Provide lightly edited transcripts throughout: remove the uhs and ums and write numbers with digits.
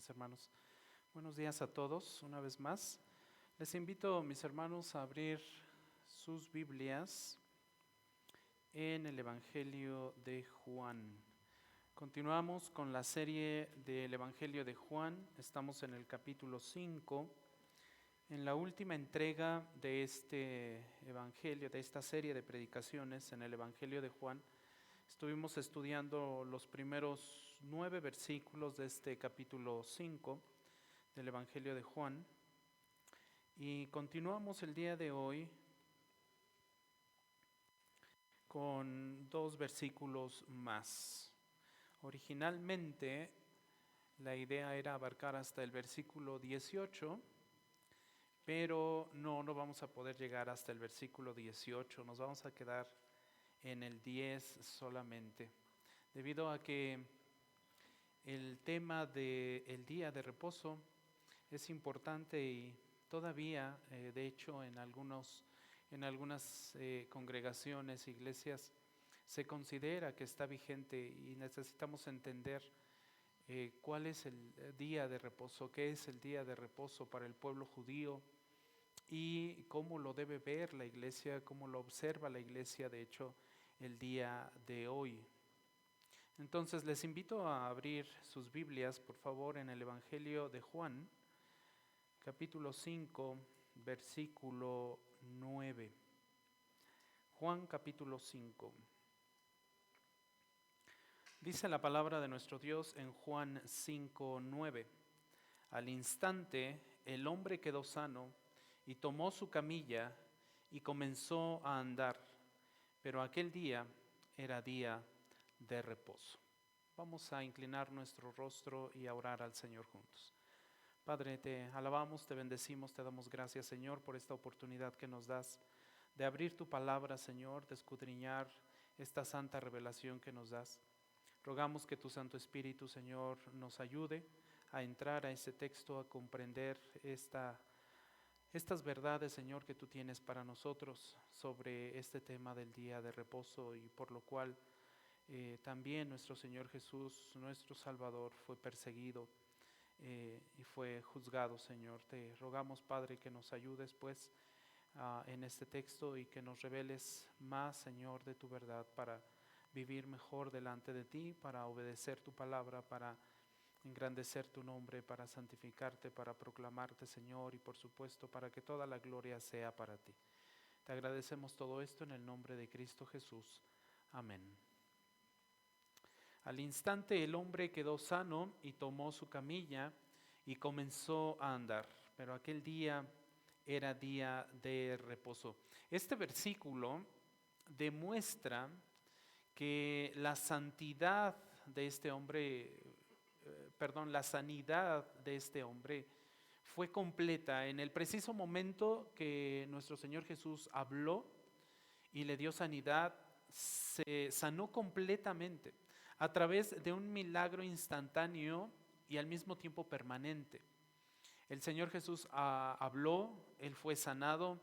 Gracias, hermanos. Buenos días a todos, una vez más. Les invito, mis hermanos, a abrir sus Biblias en el Evangelio de Juan. Continuamos con la serie del Evangelio de Juan. Estamos en el capítulo 5, en la última entrega de este Evangelio, de esta serie de predicaciones en el Evangelio de Juan. Estuvimos estudiando los primeros 9 versículos de este capítulo 5 del Evangelio de Juan y continuamos el día de hoy con 2 versículos más. Originalmente la idea era abarcar hasta el versículo 18, pero no vamos a poder llegar hasta el versículo 18, nos vamos a quedar en el 10 solamente, debido a que el tema del día de reposo es importante y todavía, de hecho, en algunas congregaciones, iglesias, se considera que está vigente y necesitamos entender cuál es el día de reposo, qué es el día de reposo para el pueblo judío y cómo lo debe ver la iglesia, cómo lo observa la iglesia, de hecho, el día de hoy. Entonces les invito a abrir sus Biblias, por favor, en el Evangelio de Juan, capítulo 5, versículo 9. Juan capítulo 5. Dice la palabra de nuestro Dios en Juan 5, 9. Al instante el hombre quedó sano y tomó su camilla y comenzó a andar, pero aquel día era día de reposo. Vamos a inclinar nuestro rostro y a orar al Señor juntos. Padre, te alabamos, te bendecimos, te damos gracias, Señor, por esta oportunidad que nos das de abrir tu palabra, Señor, de escudriñar esta santa revelación que nos das. Rogamos que tu Santo Espíritu, Señor, nos ayude a entrar a ese texto, a comprender estas verdades, Señor, que tú tienes para nosotros sobre este tema del día de reposo y por lo cual también nuestro Señor Jesús, nuestro Salvador, fue perseguido y fue juzgado, Señor. Te rogamos, Padre, que nos ayudes, pues, en este texto y que nos reveles más, Señor, de tu verdad para vivir mejor delante de ti, para obedecer tu palabra, para engrandecer tu nombre, para santificarte, para proclamarte, Señor, y por supuesto, para que toda la gloria sea para ti. Te agradecemos todo esto en el nombre de Cristo Jesús. Amén. Al instante el hombre quedó sano y tomó su camilla y comenzó a andar, pero aquel día era día de reposo. Este versículo demuestra que la santidad de este hombre, la sanidad de este hombre fue completa en el preciso momento que nuestro Señor Jesús habló y le dio sanidad. Se sanó completamente a través de un milagro instantáneo y al mismo tiempo permanente. El Señor Jesús habló, Él fue sanado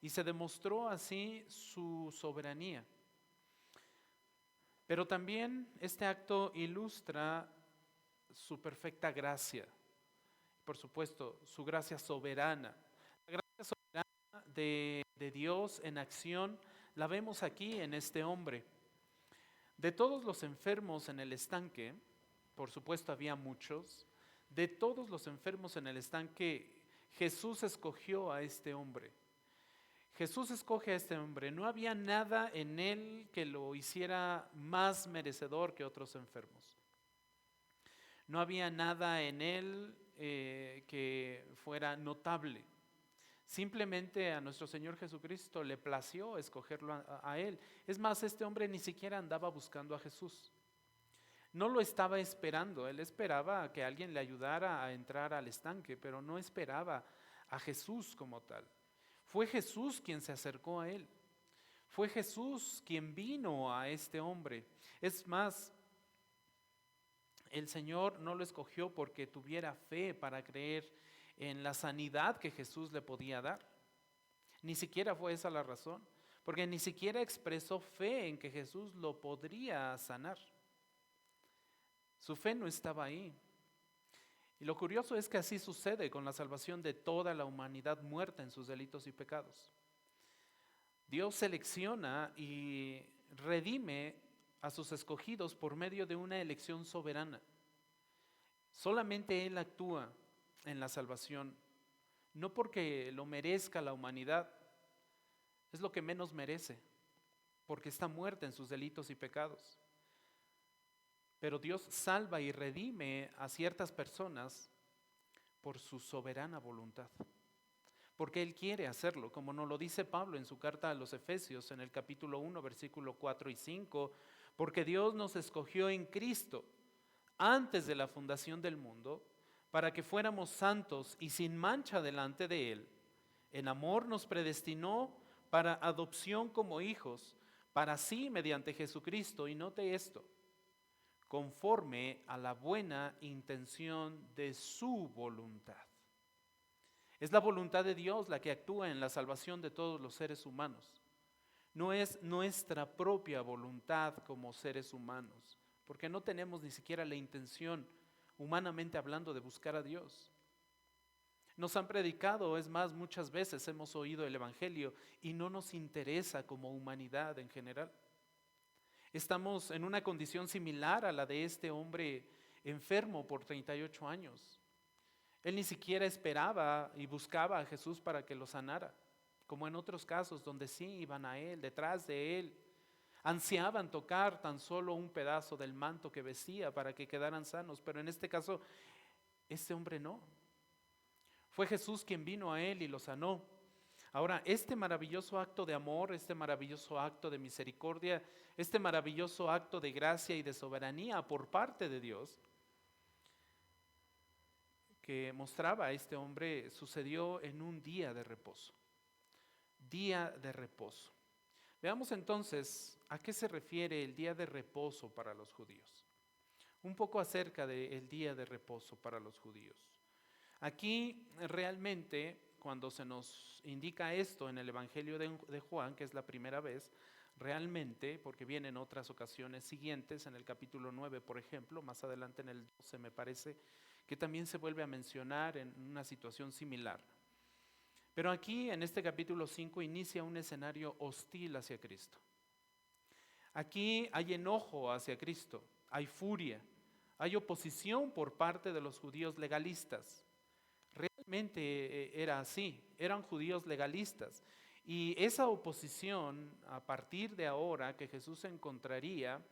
y se demostró así su soberanía. Pero también este acto ilustra su perfecta gracia, por supuesto, su gracia soberana. La gracia soberana de Dios en acción la vemos aquí en este hombre. De todos los enfermos en el estanque, por supuesto había muchos, de todos los enfermos en el estanque, Jesús escogió a este hombre. Jesús escoge a este hombre. No había nada en él que lo hiciera más merecedor que otros enfermos. No había nada en él que fuera notable. Simplemente a nuestro Señor Jesucristo le plació escogerlo a él. Es más, este hombre ni siquiera andaba buscando a Jesús. No lo estaba esperando. Él esperaba que alguien le ayudara a entrar al estanque, pero no esperaba a Jesús como tal. Fue Jesús quien se acercó a él. Fue Jesús quien vino a este hombre. Es más, el Señor no lo escogió porque tuviera fe para creer en la sanidad que Jesús le podía dar. Ni siquiera fue esa la razón, porque ni siquiera expresó fe en que Jesús lo podría sanar. Su fe no estaba ahí. Y lo curioso es que así sucede con la salvación de toda la humanidad muerta en sus delitos y pecados. Dios selecciona y redime a sus escogidos por medio de una elección soberana. Solamente Él actúa en la salvación, no porque lo merezca la humanidad, es lo que menos merece, porque está muerta en sus delitos y pecados. Pero Dios salva y redime a ciertas personas por su soberana voluntad, porque Él quiere hacerlo, como nos lo dice Pablo en su carta a los Efesios en el capítulo 1, versículo 4 y 5, porque Dios nos escogió en Cristo antes de la fundación del mundo, para que fuéramos santos y sin mancha delante de Él. En amor nos predestinó para adopción como hijos, para sí mediante Jesucristo, y note esto, conforme a la buena intención de su voluntad. Es la voluntad de Dios la que actúa en la salvación de todos los seres humanos. No es nuestra propia voluntad como seres humanos, porque no tenemos ni siquiera la intención, humanamente hablando, de buscar a Dios. Nos han predicado, es más, muchas veces hemos oído el Evangelio y no nos interesa como humanidad en general. Estamos en una condición similar a la de este hombre enfermo por 38 años. Él ni siquiera esperaba y buscaba a Jesús para que lo sanara, como en otros casos donde sí iban a Él, detrás de Él. Ansiaban tocar tan solo un pedazo del manto que vestía para que quedaran sanos, pero en este caso, este hombre no. Fue Jesús quien vino a él y lo sanó. Ahora, este maravilloso acto de amor, este maravilloso acto de misericordia, este maravilloso acto de gracia y de soberanía por parte de Dios, que mostraba a este hombre, sucedió en un día de reposo. Día de reposo. Veamos entonces a qué se refiere el día de reposo para los judíos. Un poco acerca del día de reposo para los judíos. Aquí realmente, cuando se nos indica esto en el Evangelio de Juan, que es la primera vez, realmente, porque viene en otras ocasiones siguientes, en el capítulo 9, por ejemplo, más adelante en el 12 me parece, que también se vuelve a mencionar en una situación similar. Pero aquí, en este capítulo 5, inicia un escenario hostil hacia Cristo. Aquí hay enojo hacia Cristo, hay furia, hay oposición por parte de los judíos legalistas. Realmente era así, eran judíos legalistas. Y esa oposición, a partir de ahora que Jesús se encontraría,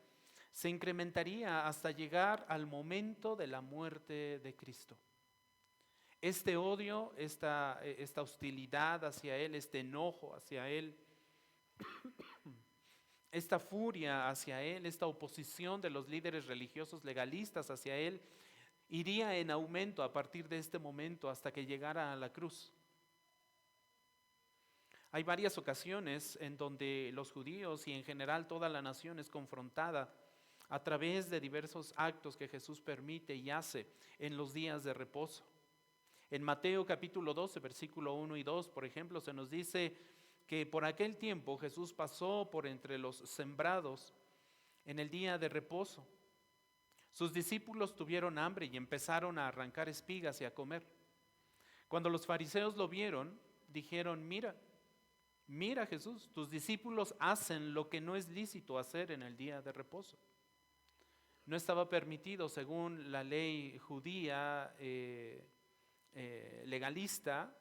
se incrementaría hasta llegar al momento de la muerte de Cristo. Este odio, esta hostilidad hacia Él, este enojo hacia Él, esta furia hacia Él, esta oposición de los líderes religiosos legalistas hacia Él, iría en aumento a partir de este momento hasta que llegara a la cruz. Hay varias ocasiones en donde los judíos y en general toda la nación es confrontada a través de diversos actos que Jesús permite y hace en los días de reposo. En Mateo capítulo 12, versículo 1 y 2, por ejemplo, se nos dice que por aquel tiempo Jesús pasó por entre los sembrados en el día de reposo. Sus discípulos tuvieron hambre y empezaron a arrancar espigas y a comer. Cuando los fariseos lo vieron, dijeron: mira Jesús, tus discípulos hacen lo que no es lícito hacer en el día de reposo. No estaba permitido, según la ley judía legalista,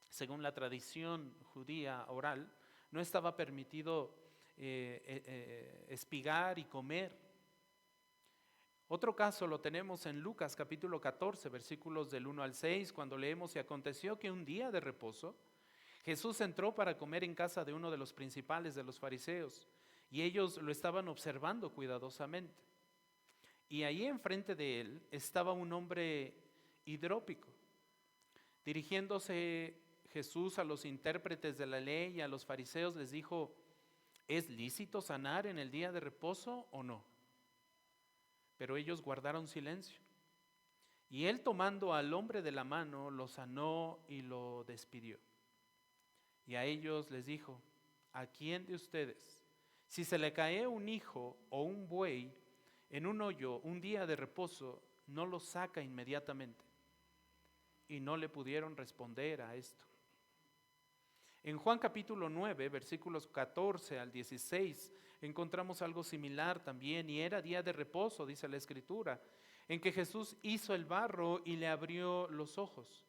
según la tradición judía oral, no estaba permitido espigar y comer. Otro caso lo tenemos en Lucas capítulo 14, versículos del 1 al 6, cuando leemos: y aconteció que un día de reposo Jesús entró para comer en casa de uno de los principales de los fariseos, y ellos lo estaban observando cuidadosamente. Y ahí enfrente de él estaba un hombre hidrópico. Dirigiéndose Jesús a los intérpretes de la ley y a los fariseos, les dijo: ¿es lícito sanar en el día de reposo o no? Pero ellos guardaron silencio. Y él, tomando al hombre de la mano, lo sanó y lo despidió. Y a ellos les dijo: ¿a quién de ustedes, si se le cae un hijo o un buey en un hoyo un día de reposo, no lo saca inmediatamente. Y no le pudieron responder a esto. En Juan capítulo 9, versículos 14 al 16, encontramos algo similar también, y era día de reposo, dice la Escritura, en que Jesús hizo el barro y le abrió los ojos.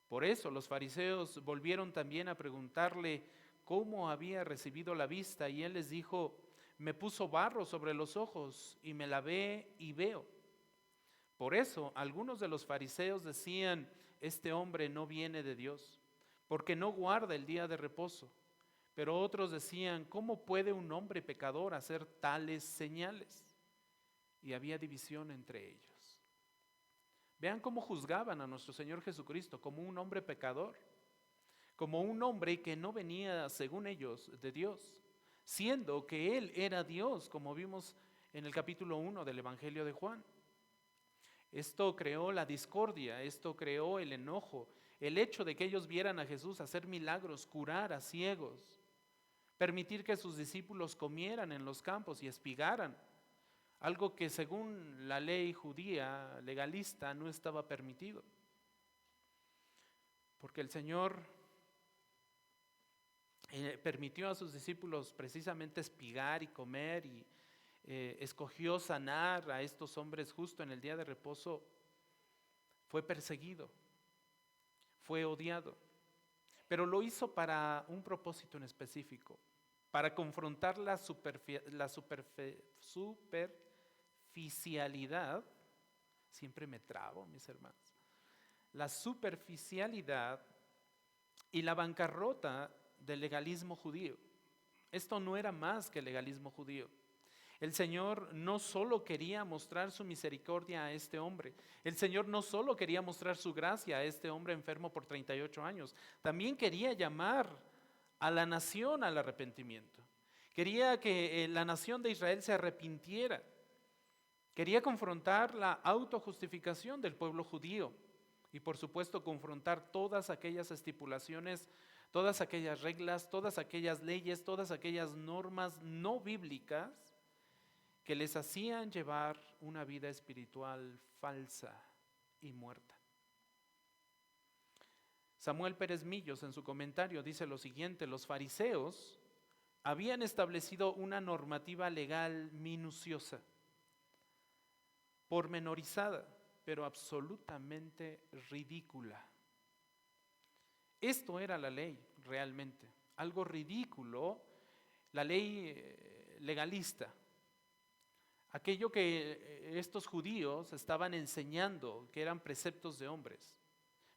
Por eso los fariseos volvieron también a preguntarle cómo había recibido la vista, y él les dijo: me puso barro sobre los ojos y me lavé y veo. Por eso algunos de los fariseos decían: este hombre no viene de Dios, porque no guarda el día de reposo. Pero otros decían: ¿cómo puede un hombre pecador hacer tales señales? Y había división entre ellos. Vean cómo juzgaban a nuestro Señor Jesucristo, como un hombre pecador, como un hombre que no venía, según ellos, de Dios, siendo que Él era Dios, como vimos en el capítulo 1 del Evangelio de Juan. Esto creó la discordia, esto creó el enojo, el hecho de que ellos vieran a Jesús hacer milagros, curar a ciegos, permitir que sus discípulos comieran en los campos y espigaran, algo que según la ley judía legalista no estaba permitido. Porque el Señor permitió a sus discípulos precisamente espigar y comer, y escogió sanar a estos hombres justo en el día de reposo. Fue perseguido, fue odiado, pero lo hizo para un propósito en específico, para confrontar la superficialidad, siempre me trabo, mis hermanos, la superficialidad y la bancarrota del legalismo judío. Esto no era más que el legalismo judío. El Señor no solo quería mostrar su misericordia a este hombre, el Señor no solo quería mostrar su gracia a este hombre enfermo por 38 años, también quería llamar a la nación al arrepentimiento. Quería que la nación de Israel se arrepintiera. Quería confrontar la autojustificación del pueblo judío y, por supuesto, confrontar todas aquellas estipulaciones, todas aquellas reglas, todas aquellas leyes, todas aquellas normas no bíblicas que les hacían llevar una vida espiritual falsa y muerta. Samuel Pérez Millos, en su comentario, dice lo siguiente: los fariseos habían establecido una normativa legal minuciosa, pormenorizada, pero absolutamente ridícula. Esto era la ley realmente, algo ridículo, la ley legalista. Aquello que estos judíos estaban enseñando, que eran preceptos de hombres.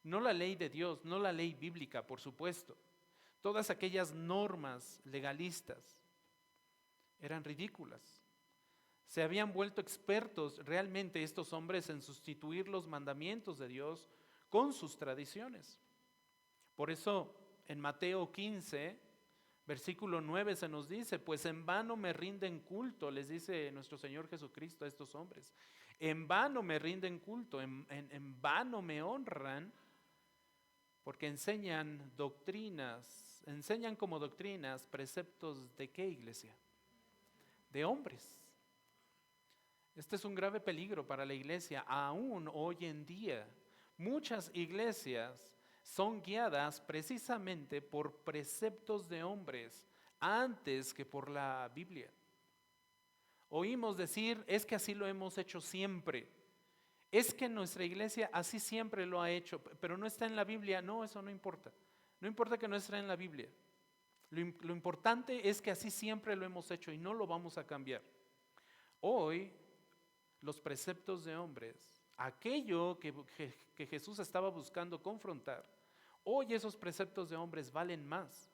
No la ley de Dios, no la ley bíblica, por supuesto. Todas aquellas normas legalistas eran ridículas. Se habían vuelto expertos realmente estos hombres en sustituir los mandamientos de Dios con sus tradiciones. Por eso en Mateo 15, versículo 9 se nos dice: pues en vano me rinden culto, les dice nuestro Señor Jesucristo a estos hombres. En vano me rinden culto, en vano me honran, porque enseñan doctrinas, enseñan como doctrinas preceptos ¿de qué, iglesia? De hombres. Este es un grave peligro para la iglesia. Aún hoy en día, muchas iglesias son guiadas precisamente por preceptos de hombres antes que por la Biblia. Oímos decir: es que así lo hemos hecho siempre. Es que nuestra iglesia así siempre lo ha hecho, pero no está en la Biblia. No, eso no importa. No importa que no esté en la Biblia. Lo importante es que así siempre lo hemos hecho y no lo vamos a cambiar. Hoy, los preceptos de hombres, aquello que Jesús estaba buscando confrontar, hoy esos preceptos de hombres valen más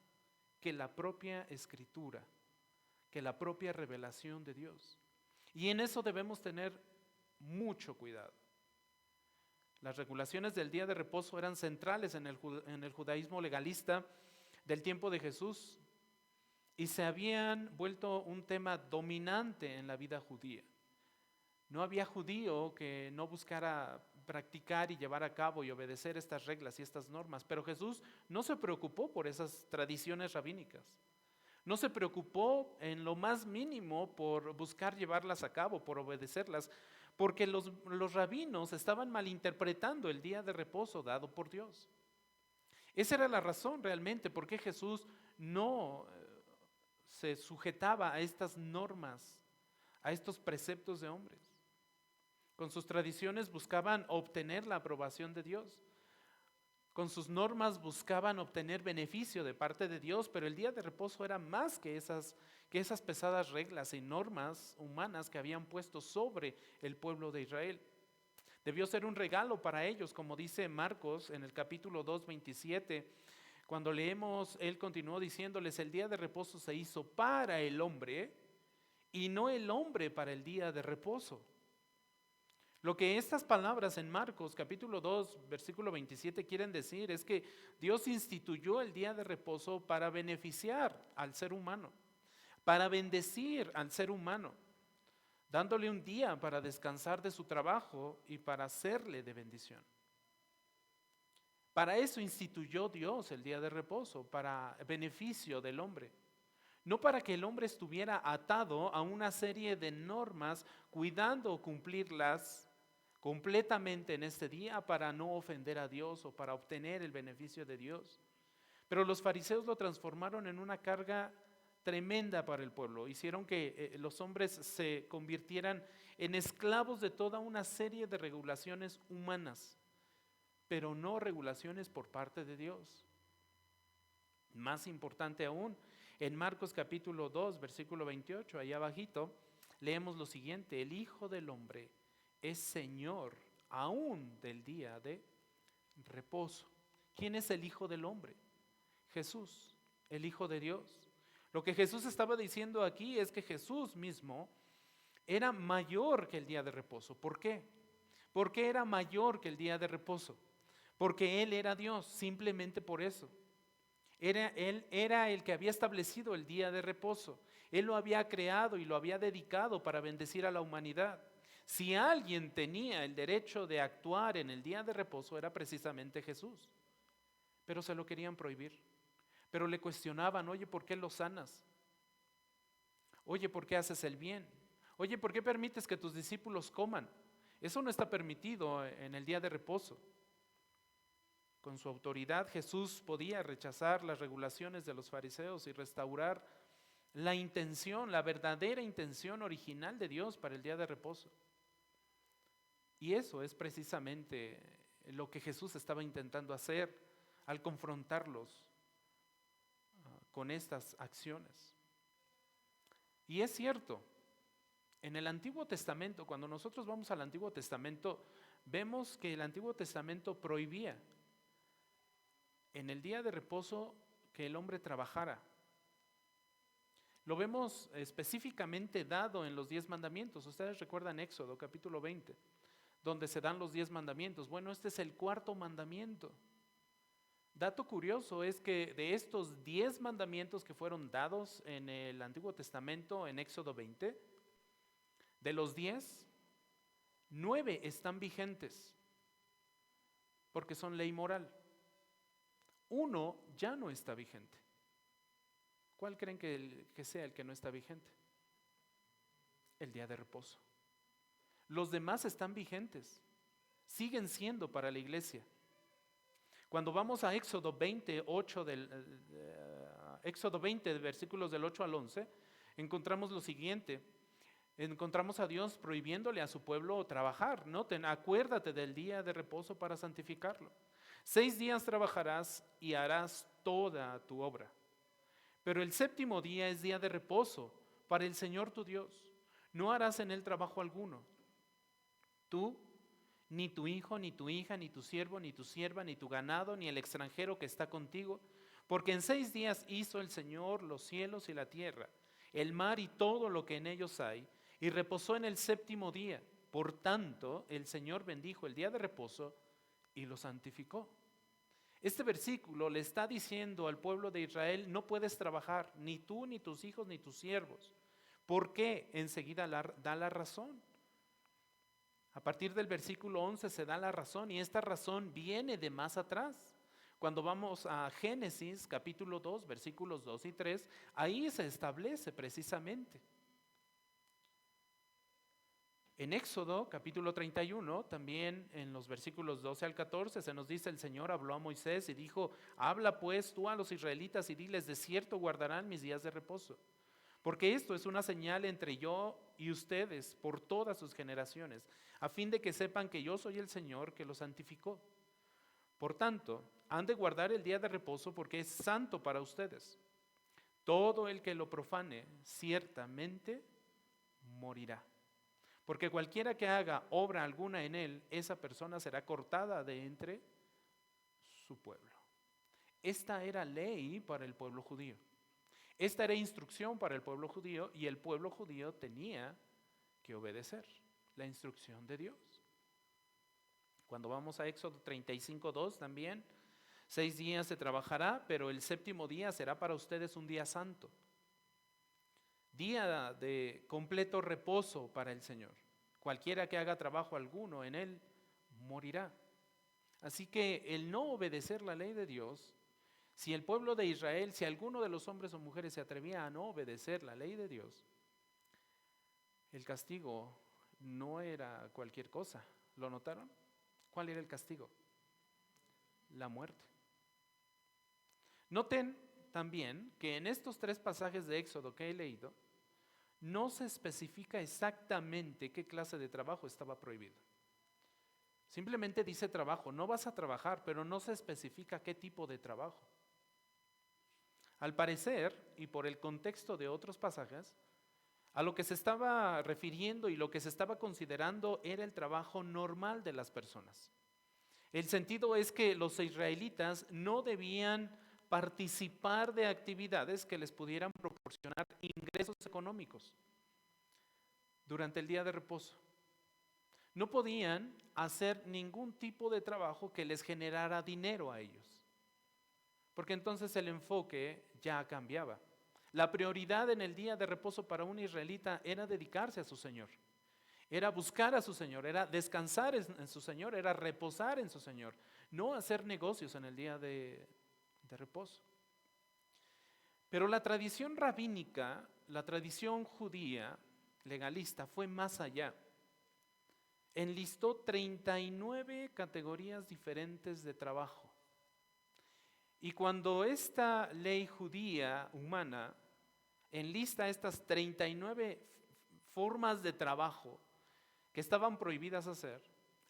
que la propia Escritura, que la propia revelación de Dios. Y en eso debemos tener mucho cuidado. Las regulaciones del día de reposo eran centrales en el judaísmo legalista del tiempo de Jesús y se habían vuelto un tema dominante en la vida judía. No había judío que no buscara practicar y llevar a cabo y obedecer estas reglas y estas normas, pero Jesús no se preocupó por esas tradiciones rabínicas. No se preocupó en lo más mínimo por buscar llevarlas a cabo, por obedecerlas, porque los rabinos estaban malinterpretando el día de reposo dado por Dios. Esa era la razón realmente por qué Jesús no se sujetaba a estas normas, a estos preceptos de hombres. Con sus tradiciones buscaban obtener la aprobación de Dios. Con sus normas buscaban obtener beneficio de parte de Dios, pero el día de reposo era más que esas pesadas reglas y normas humanas que habían puesto sobre el pueblo de Israel. Debió ser un regalo para ellos, como dice Marcos en el capítulo 2, 27. Cuando leemos, él continuó diciéndoles: el día de reposo se hizo para el hombre y no el hombre para el día de reposo. Lo que estas palabras en Marcos capítulo 2, versículo 27 quieren decir es que Dios instituyó el día de reposo para beneficiar al ser humano, para bendecir al ser humano, dándole un día para descansar de su trabajo y para hacerle de bendición. Para eso instituyó Dios el día de reposo, para beneficio del hombre. No para que el hombre estuviera atado a una serie de normas, cuidando cumplirlas completamente en este día para no ofender a Dios o para obtener el beneficio de Dios. Pero los fariseos lo transformaron en una carga tremenda para el pueblo. Hicieron que los hombres se convirtieran en esclavos de toda una serie de regulaciones humanas, pero no regulaciones por parte de Dios. Más importante aún, en Marcos capítulo 2, versículo 28, allá abajito, leemos lo siguiente: el Hijo del Hombre es Señor aún del día de reposo. ¿Quién es el Hijo del Hombre? Jesús, el Hijo de Dios. Lo que Jesús estaba diciendo aquí es que Jesús mismo era mayor que el día de reposo. ¿Por qué? ¿Por qué era mayor que el día de reposo? Porque Él era Dios, simplemente por eso. Él era el que había establecido el día de reposo. Él lo había creado y lo había dedicado para bendecir a la humanidad. Si alguien tenía el derecho de actuar en el día de reposo, era precisamente Jesús. Pero se lo querían prohibir. Pero le cuestionaban: oye, ¿por qué lo sanas? Oye, ¿por qué haces el bien? Oye, ¿por qué permites que tus discípulos coman? Eso no está permitido en el día de reposo. Con su autoridad, Jesús podía rechazar las regulaciones de los fariseos y restaurar la intención, la verdadera intención original de Dios para el día de reposo. Y eso es precisamente lo que Jesús estaba intentando hacer al confrontarlos con estas acciones. Y es cierto, en el Antiguo Testamento, cuando nosotros vamos al Antiguo Testamento, vemos que el Antiguo Testamento prohibía en el día de reposo que el hombre trabajara. Lo vemos específicamente dado en los 10 mandamientos. Ustedes recuerdan Éxodo capítulo 20, donde se dan los 10 mandamientos. Bueno, este es el cuarto mandamiento. Dato curioso es que de estos 10 mandamientos que fueron dados en el Antiguo Testamento, en Éxodo 20, de los 10, 9 están vigentes porque son ley moral. Uno ya no está vigente. ¿Cuál creen que sea el que no está vigente? El día de reposo. Los demás están vigentes, siguen siendo para la iglesia. Cuando vamos a Éxodo 20, versículos del 8 al 11, encontramos lo siguiente. Encontramos a Dios prohibiéndole a su pueblo trabajar. Noten: acuérdate del día de reposo para santificarlo. 6 días trabajarás y harás toda tu obra. Pero el séptimo día es día de reposo para el Señor tu Dios. No harás en él trabajo alguno. Tú, ni tu hijo, ni tu hija, ni tu siervo, ni tu sierva, ni tu ganado, ni el extranjero que está contigo, porque en 6 días hizo el Señor los cielos y la tierra, el mar y todo lo que en ellos hay, y reposó en el séptimo día. Por tanto, el Señor bendijo el día de reposo y lo santificó. Este versículo le está diciendo al pueblo de Israel: no puedes trabajar, ni tú, ni tus hijos, ni tus siervos. ¿Por qué? Enseguida da la razón. A partir del versículo 11 se da la razón, y esta razón viene de más atrás. Cuando vamos a Génesis capítulo 2, versículos 2 y 3, ahí se establece precisamente. En Éxodo capítulo 31, también en los versículos 12 al 14, se nos dice: el Señor habló a Moisés y dijo: habla pues tú a los israelitas y diles, de cierto guardarán mis días de reposo, porque esto es una señal entre yo y ustedes por todas sus generaciones, a fin de que sepan que yo soy el Señor que los santificó. Por tanto, han de guardar el día de reposo porque es santo para ustedes. Todo el que lo profane ciertamente morirá. Porque cualquiera que haga obra alguna en él, esa persona será cortada de entre su pueblo. Esta era ley para el pueblo judío. Esta era instrucción para el pueblo judío, y el pueblo judío tenía que obedecer la instrucción de Dios. Cuando vamos a Éxodo 35:2 también, 6 días se trabajará, pero el séptimo día será para ustedes un día santo. Día de completo reposo para el Señor. Cualquiera que haga trabajo alguno en él morirá. Así que el no obedecer la ley de Dios, si el pueblo de Israel, si alguno de los hombres o mujeres se atrevía a no obedecer la ley de Dios, el castigo no era cualquier cosa. ¿Lo notaron? ¿Cuál era el castigo? La muerte. Noten también que en estos 3 pasajes de Éxodo que he leído, no se especifica exactamente qué clase de trabajo estaba prohibido. Simplemente dice trabajo, no vas a trabajar, pero no se especifica qué tipo de trabajo. Al parecer, y por el contexto de otros pasajes, a lo que se estaba refiriendo y lo que se estaba considerando era el trabajo normal de las personas. El sentido es que los israelitas no debían participar de actividades que les pudieran proporcionar ingresos económicos durante el día de reposo. No podían hacer ningún tipo de trabajo que les generara dinero a ellos, porque entonces el enfoque ya cambiaba. La prioridad en el día de reposo para un israelita era dedicarse a su Señor, era buscar a su Señor, era descansar en su Señor, era reposar en su Señor, no hacer negocios en el día de reposo. Pero la tradición rabínica, la tradición judía legalista fue más allá. Enlistó 39 categorías diferentes de trabajo. Y cuando esta ley judía humana enlista estas 39 formas de trabajo que estaban prohibidas hacer,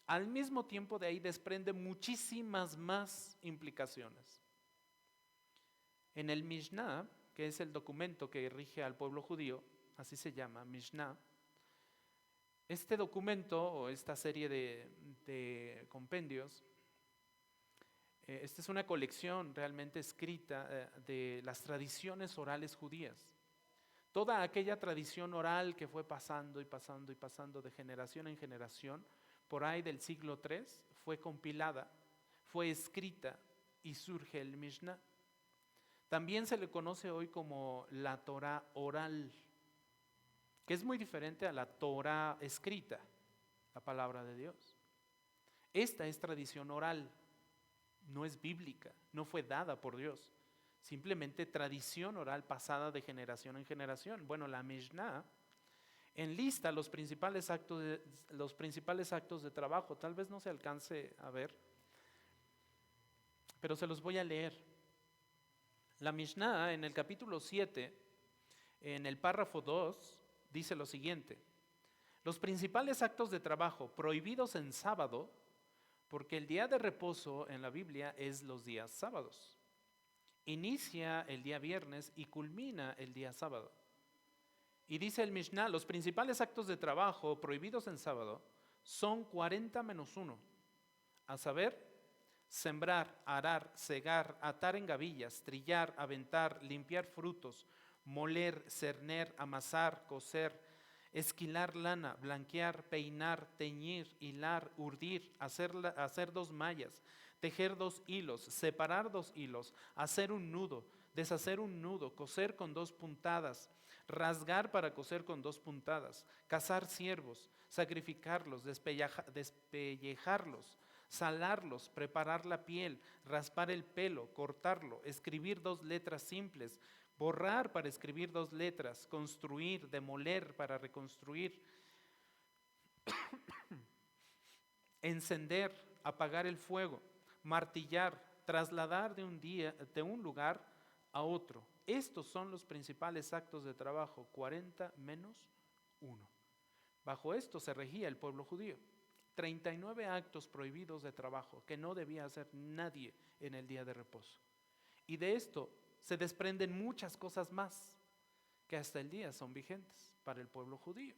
al mismo tiempo de ahí desprende muchísimas más implicaciones. En el Mishnah, que es el documento que rige al pueblo judío, así se llama, Mishnah, este documento o esta serie de compendios, esta es una colección realmente escrita de las tradiciones orales judías. Toda aquella tradición oral que fue pasando y pasando y pasando de generación en generación, por ahí del siglo III, fue compilada, fue escrita y surge el Mishnah. También se le conoce hoy como la Torah oral, que es muy diferente a la Torah escrita, la palabra de Dios. Esta es tradición oral, no es bíblica, no fue dada por Dios, simplemente tradición oral pasada de generación en generación. Bueno, la Mishnah enlista los principales actos de trabajo. Tal vez no se alcance a ver, pero se los voy a leer. La Mishnah en el capítulo 7, en el párrafo 2, dice lo siguiente: los principales actos de trabajo prohibidos en sábado, porque el día de reposo en la Biblia es los días sábados. Inicia el día viernes y culmina el día sábado. Y dice el Mishnah, los principales actos de trabajo prohibidos en sábado son 40 menos 1, a saber, sembrar, arar, segar, atar en gavillas, trillar, aventar, limpiar frutos, moler, cerner, amasar, coser, esquilar lana, blanquear, peinar, teñir, hilar, urdir, hacer 2 mallas, tejer 2 hilos, separar 2 hilos, hacer un nudo, deshacer un nudo, coser con 2 puntadas, rasgar para coser con 2 puntadas, cazar ciervos, sacrificarlos, despellejarlos, salarlos, preparar la piel, raspar el pelo, cortarlo, escribir 2 letras simples, borrar para escribir 2 letras, construir, demoler para reconstruir, encender, apagar el fuego, martillar, trasladar de un lugar a otro. Estos son los principales actos de trabajo, 40 menos 1. Bajo esto se regía el pueblo judío. 39 actos prohibidos de trabajo que no debía hacer nadie en el día de reposo. Y de esto se desprenden muchas cosas más que hasta el día son vigentes para el pueblo judío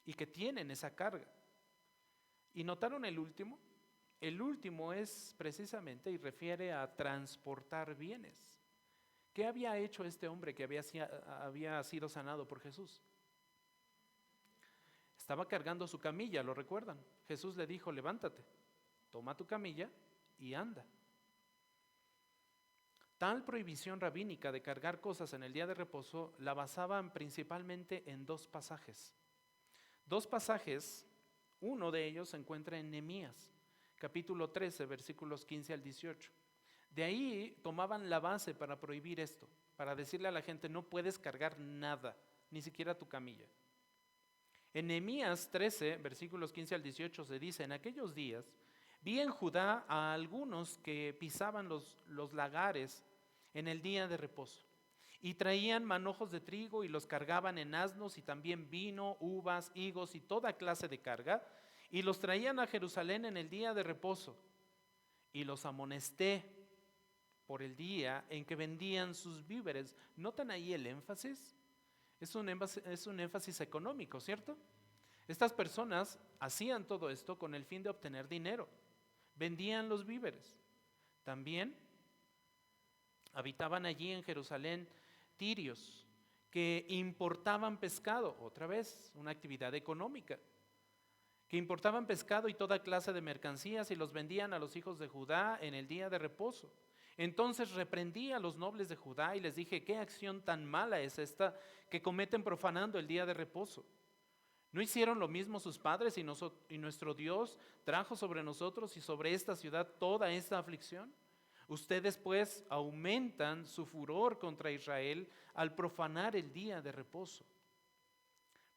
y que tienen esa carga. ¿Y notaron el último? El último es precisamente y refiere a transportar bienes. ¿Qué había hecho este hombre que había sido sanado por Jesús? Estaba cargando su camilla, ¿lo recuerdan? Jesús le dijo, levántate, toma tu camilla y anda. Tal prohibición rabínica de cargar cosas en el día de reposo la basaban principalmente en dos pasajes. Dos pasajes, uno de ellos se encuentra en Nehemías, capítulo 13, versículos 15 al 18. De ahí tomaban la base para prohibir esto, para decirle a la gente, no puedes cargar nada, ni siquiera tu camilla. En Nehemías 13, versículos 15 al 18 se dice, en aquellos días vi en Judá a algunos que pisaban los lagares en el día de reposo y traían manojos de trigo y los cargaban en asnos y también vino, uvas, higos y toda clase de carga y los traían a Jerusalén en el día de reposo y los amonesté por el día en que vendían sus víveres. ¿Notan ahí el énfasis? Es un énfasis económico, ¿cierto? Estas personas hacían todo esto con el fin de obtener dinero. Vendían los víveres. También habitaban allí en Jerusalén tirios que importaban pescado, otra vez, una actividad económica, que importaban pescado y toda clase de mercancías y los vendían a los hijos de Judá en el día de reposo. Entonces reprendí a los nobles de Judá y les dije, ¿qué acción tan mala es esta que cometen profanando el día de reposo? ¿No hicieron lo mismo sus padres y nuestro Dios trajo sobre nosotros y sobre esta ciudad toda esta aflicción? Ustedes pues aumentan su furor contra Israel al profanar el día de reposo.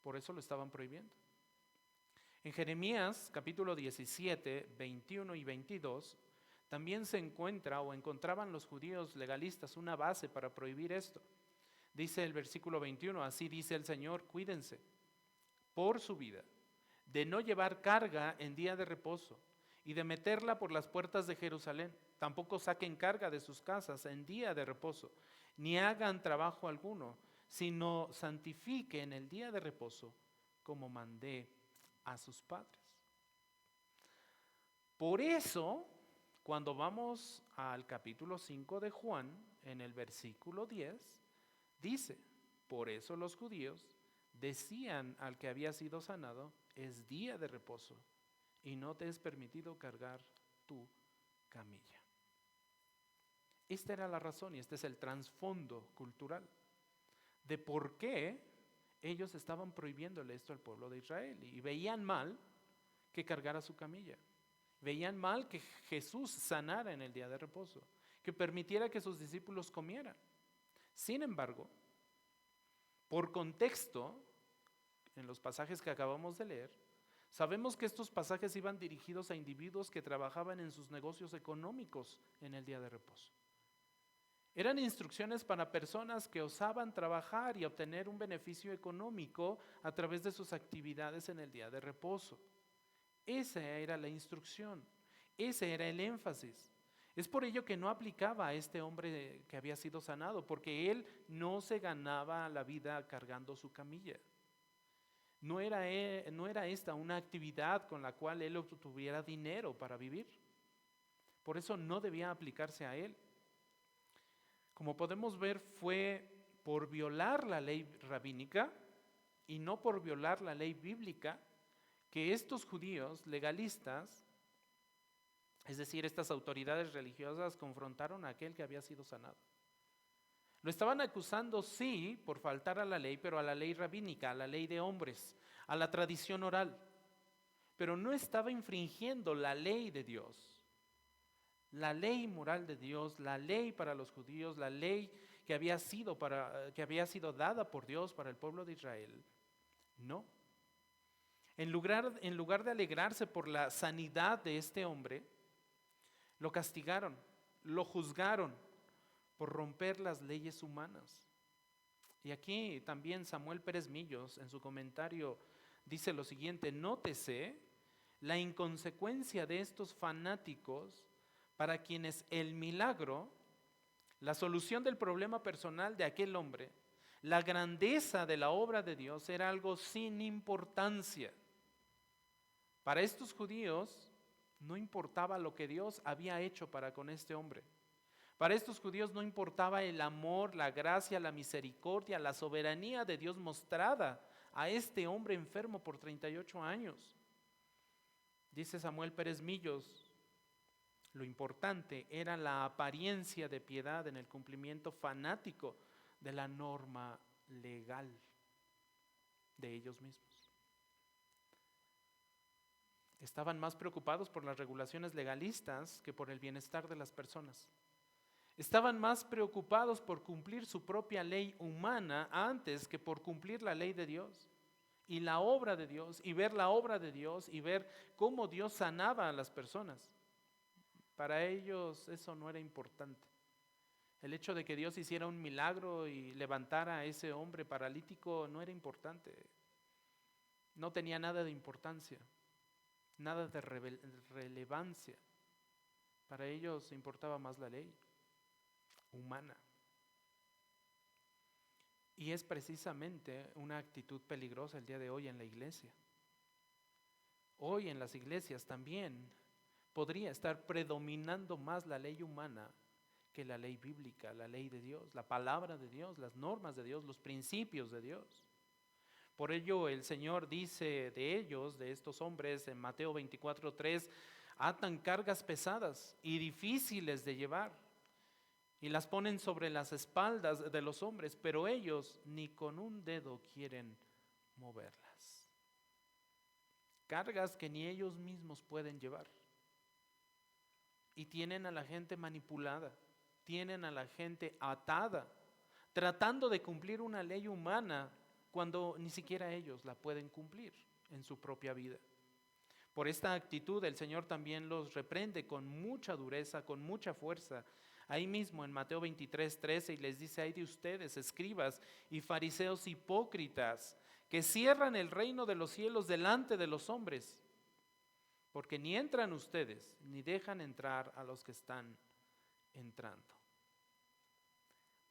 Por eso lo estaban prohibiendo. En Jeremías capítulo 17, 21 y 22, también se encontraban los judíos legalistas una base para prohibir esto. Dice el versículo 21, así dice el Señor, cuídense por su vida, de no llevar carga en día de reposo y de meterla por las puertas de Jerusalén. Tampoco saquen carga de sus casas en día de reposo, ni hagan trabajo alguno, sino santifiquen el día de reposo como mandé a sus padres. Por eso, cuando vamos al capítulo 5 de Juan, en el versículo 10, dice, por eso los judíos decían al que había sido sanado, es día de reposo y no te es permitido cargar tu camilla. Esta era la razón y este es el trasfondo cultural de por qué ellos estaban prohibiéndole esto al pueblo de Israel y veían mal que cargara su camilla. Veían mal que Jesús sanara en el día de reposo, que permitiera que sus discípulos comieran. Sin embargo, por contexto, en los pasajes que acabamos de leer, sabemos que estos pasajes iban dirigidos a individuos que trabajaban en sus negocios económicos en el día de reposo. Eran instrucciones para personas que osaban trabajar y obtener un beneficio económico a través de sus actividades en el día de reposo. Esa era la instrucción, ese era el énfasis. Es por ello que no aplicaba a este hombre que había sido sanado, porque él no se ganaba la vida cargando su camilla. No era esta una actividad con la cual él obtuviera dinero para vivir. Por eso no debía aplicarse a él. Como podemos ver, fue por violar la ley rabínica y no por violar la ley bíblica que estos judíos legalistas, es decir, estas autoridades religiosas, confrontaron a aquel que había sido sanado. Lo estaban acusando, sí, por faltar a la ley, pero a la ley rabínica, a la ley de hombres, a la tradición oral. Pero no estaba infringiendo la ley de Dios, la ley moral de Dios, la ley para los judíos, la ley que había sido dada por Dios para el pueblo de Israel. No. En lugar de alegrarse por la sanidad de este hombre, lo castigaron, lo juzgaron por romper las leyes humanas. Y aquí también Samuel Pérez Millos en su comentario dice lo siguiente: nótese la inconsecuencia de estos fanáticos para quienes el milagro, la solución del problema personal de aquel hombre, la grandeza de la obra de Dios era algo sin importancia. Para estos judíos no importaba lo que Dios había hecho para con este hombre. Para estos judíos no importaba el amor, la gracia, la misericordia, la soberanía de Dios mostrada a este hombre enfermo por 38 años. Dice Samuel Pérez Millos, lo importante era la apariencia de piedad en el cumplimiento fanático de la norma legal de ellos mismos. Estaban más preocupados por las regulaciones legalistas que por el bienestar de las personas. Estaban más preocupados por cumplir su propia ley humana antes que por cumplir la ley de Dios y la obra de Dios, y ver la obra de Dios y ver cómo Dios sanaba a las personas. Para ellos eso no era importante. El hecho de que Dios hiciera un milagro y levantara a ese hombre paralítico no era importante. No tenía nada de importancia, nada de relevancia. Para ellos importaba más la ley humana. Y es precisamente una actitud peligrosa el día de hoy en la iglesia. Hoy en las iglesias también podría estar predominando más la ley humana que la ley bíblica, la ley de Dios, la palabra de Dios, las normas de Dios, los principios de Dios. Por ello el Señor dice de ellos, de estos hombres, en Mateo 24:3, atan cargas pesadas y difíciles de llevar y las ponen sobre las espaldas de los hombres, pero ellos ni con un dedo quieren moverlas. Cargas que ni ellos mismos pueden llevar. Y tienen a la gente manipulada, tienen a la gente atada, tratando de cumplir una ley humana cuando ni siquiera ellos la pueden cumplir en su propia vida. Por esta actitud el Señor también los reprende con mucha dureza, con mucha fuerza. Ahí mismo en Mateo 23:13 y les dice: ay de ustedes, escribas y fariseos hipócritas, que cierran el reino de los cielos delante de los hombres, porque ni entran ustedes ni dejan entrar a los que están entrando.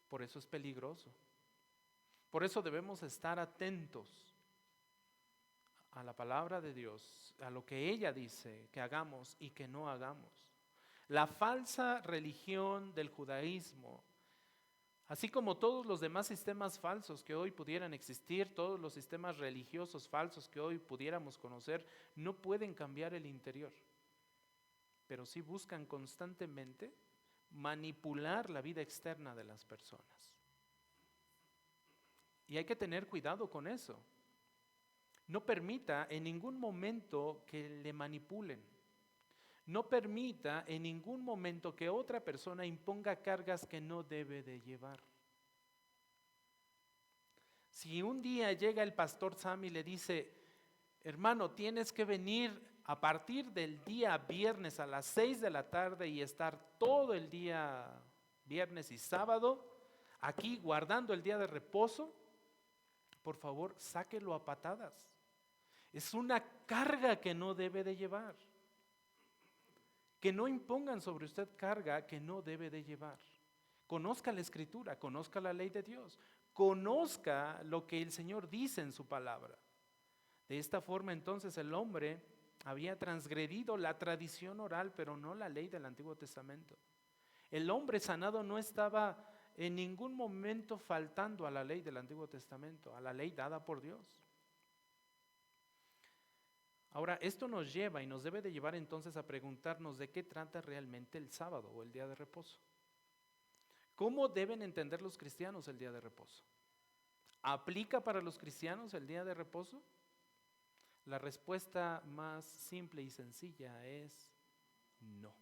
Por eso es peligroso. Por eso debemos estar atentos a la palabra de Dios, a lo que ella dice que hagamos y que no hagamos. La falsa religión del judaísmo, así como todos los demás sistemas falsos que hoy pudieran existir, todos los sistemas religiosos falsos que hoy pudiéramos conocer, no pueden cambiar el interior, pero sí buscan constantemente manipular la vida externa de las personas. Y hay que tener cuidado con eso. No permita en ningún momento que le manipulen. No permita en ningún momento que otra persona imponga cargas que no debe de llevar. Si un día llega el pastor Sam y le dice: hermano, tienes que venir a partir del día viernes a las 6 de la tarde y estar todo el día viernes y sábado aquí guardando el día de reposo, por favor, sáquelo a patadas. Es una carga que no debe de llevar. Que no impongan sobre usted carga que no debe de llevar. Conozca la Escritura, conozca la ley de Dios, conozca lo que el Señor dice en su palabra. De esta forma entonces el hombre había transgredido la tradición oral, pero no la ley del Antiguo Testamento. El hombre sanado no estaba en ningún momento faltando a la ley del Antiguo Testamento, a la ley dada por Dios. Ahora, esto nos lleva y nos debe de llevar entonces a preguntarnos de qué trata realmente el sábado o el día de reposo. ¿Cómo deben entender los cristianos el día de reposo? ¿Aplica para los cristianos el día de reposo? La respuesta más simple y sencilla es no.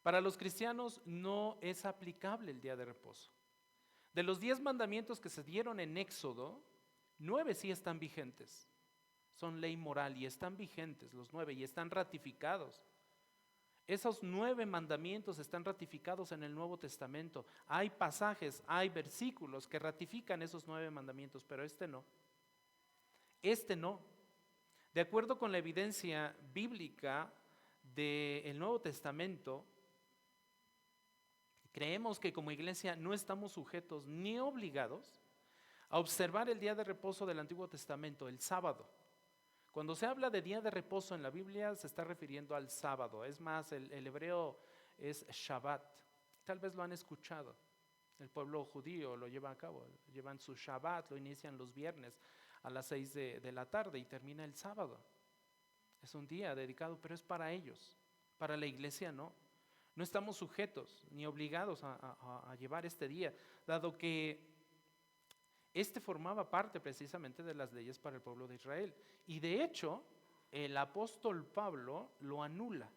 Para los cristianos no es aplicable el día de reposo. De los 10 mandamientos que se dieron en Éxodo, 9 sí están vigentes. son ley moral y están vigentes los 9 y están ratificados. Esos 9 mandamientos están ratificados en el Nuevo Testamento. Hay pasajes, hay versículos que ratifican esos 9 mandamientos, pero este no. Este no. De acuerdo con la evidencia bíblica del Nuevo Testamento, creemos que como iglesia no estamos sujetos ni obligados a observar el día de reposo del Antiguo Testamento, el sábado. Cuando se habla de día de reposo en la Biblia se está refiriendo al sábado. Es más, el hebreo es Shabbat. Tal vez lo han escuchado. El pueblo judío lo lleva a cabo. Llevan su Shabbat, lo inician los viernes a las 6 de la tarde y termina el sábado. Es un día dedicado, pero es para ellos. Para la iglesia no. No estamos sujetos ni obligados a llevar este día, dado que este formaba parte precisamente de las leyes para el pueblo de Israel. Y de hecho, el apóstol Pablo lo anula.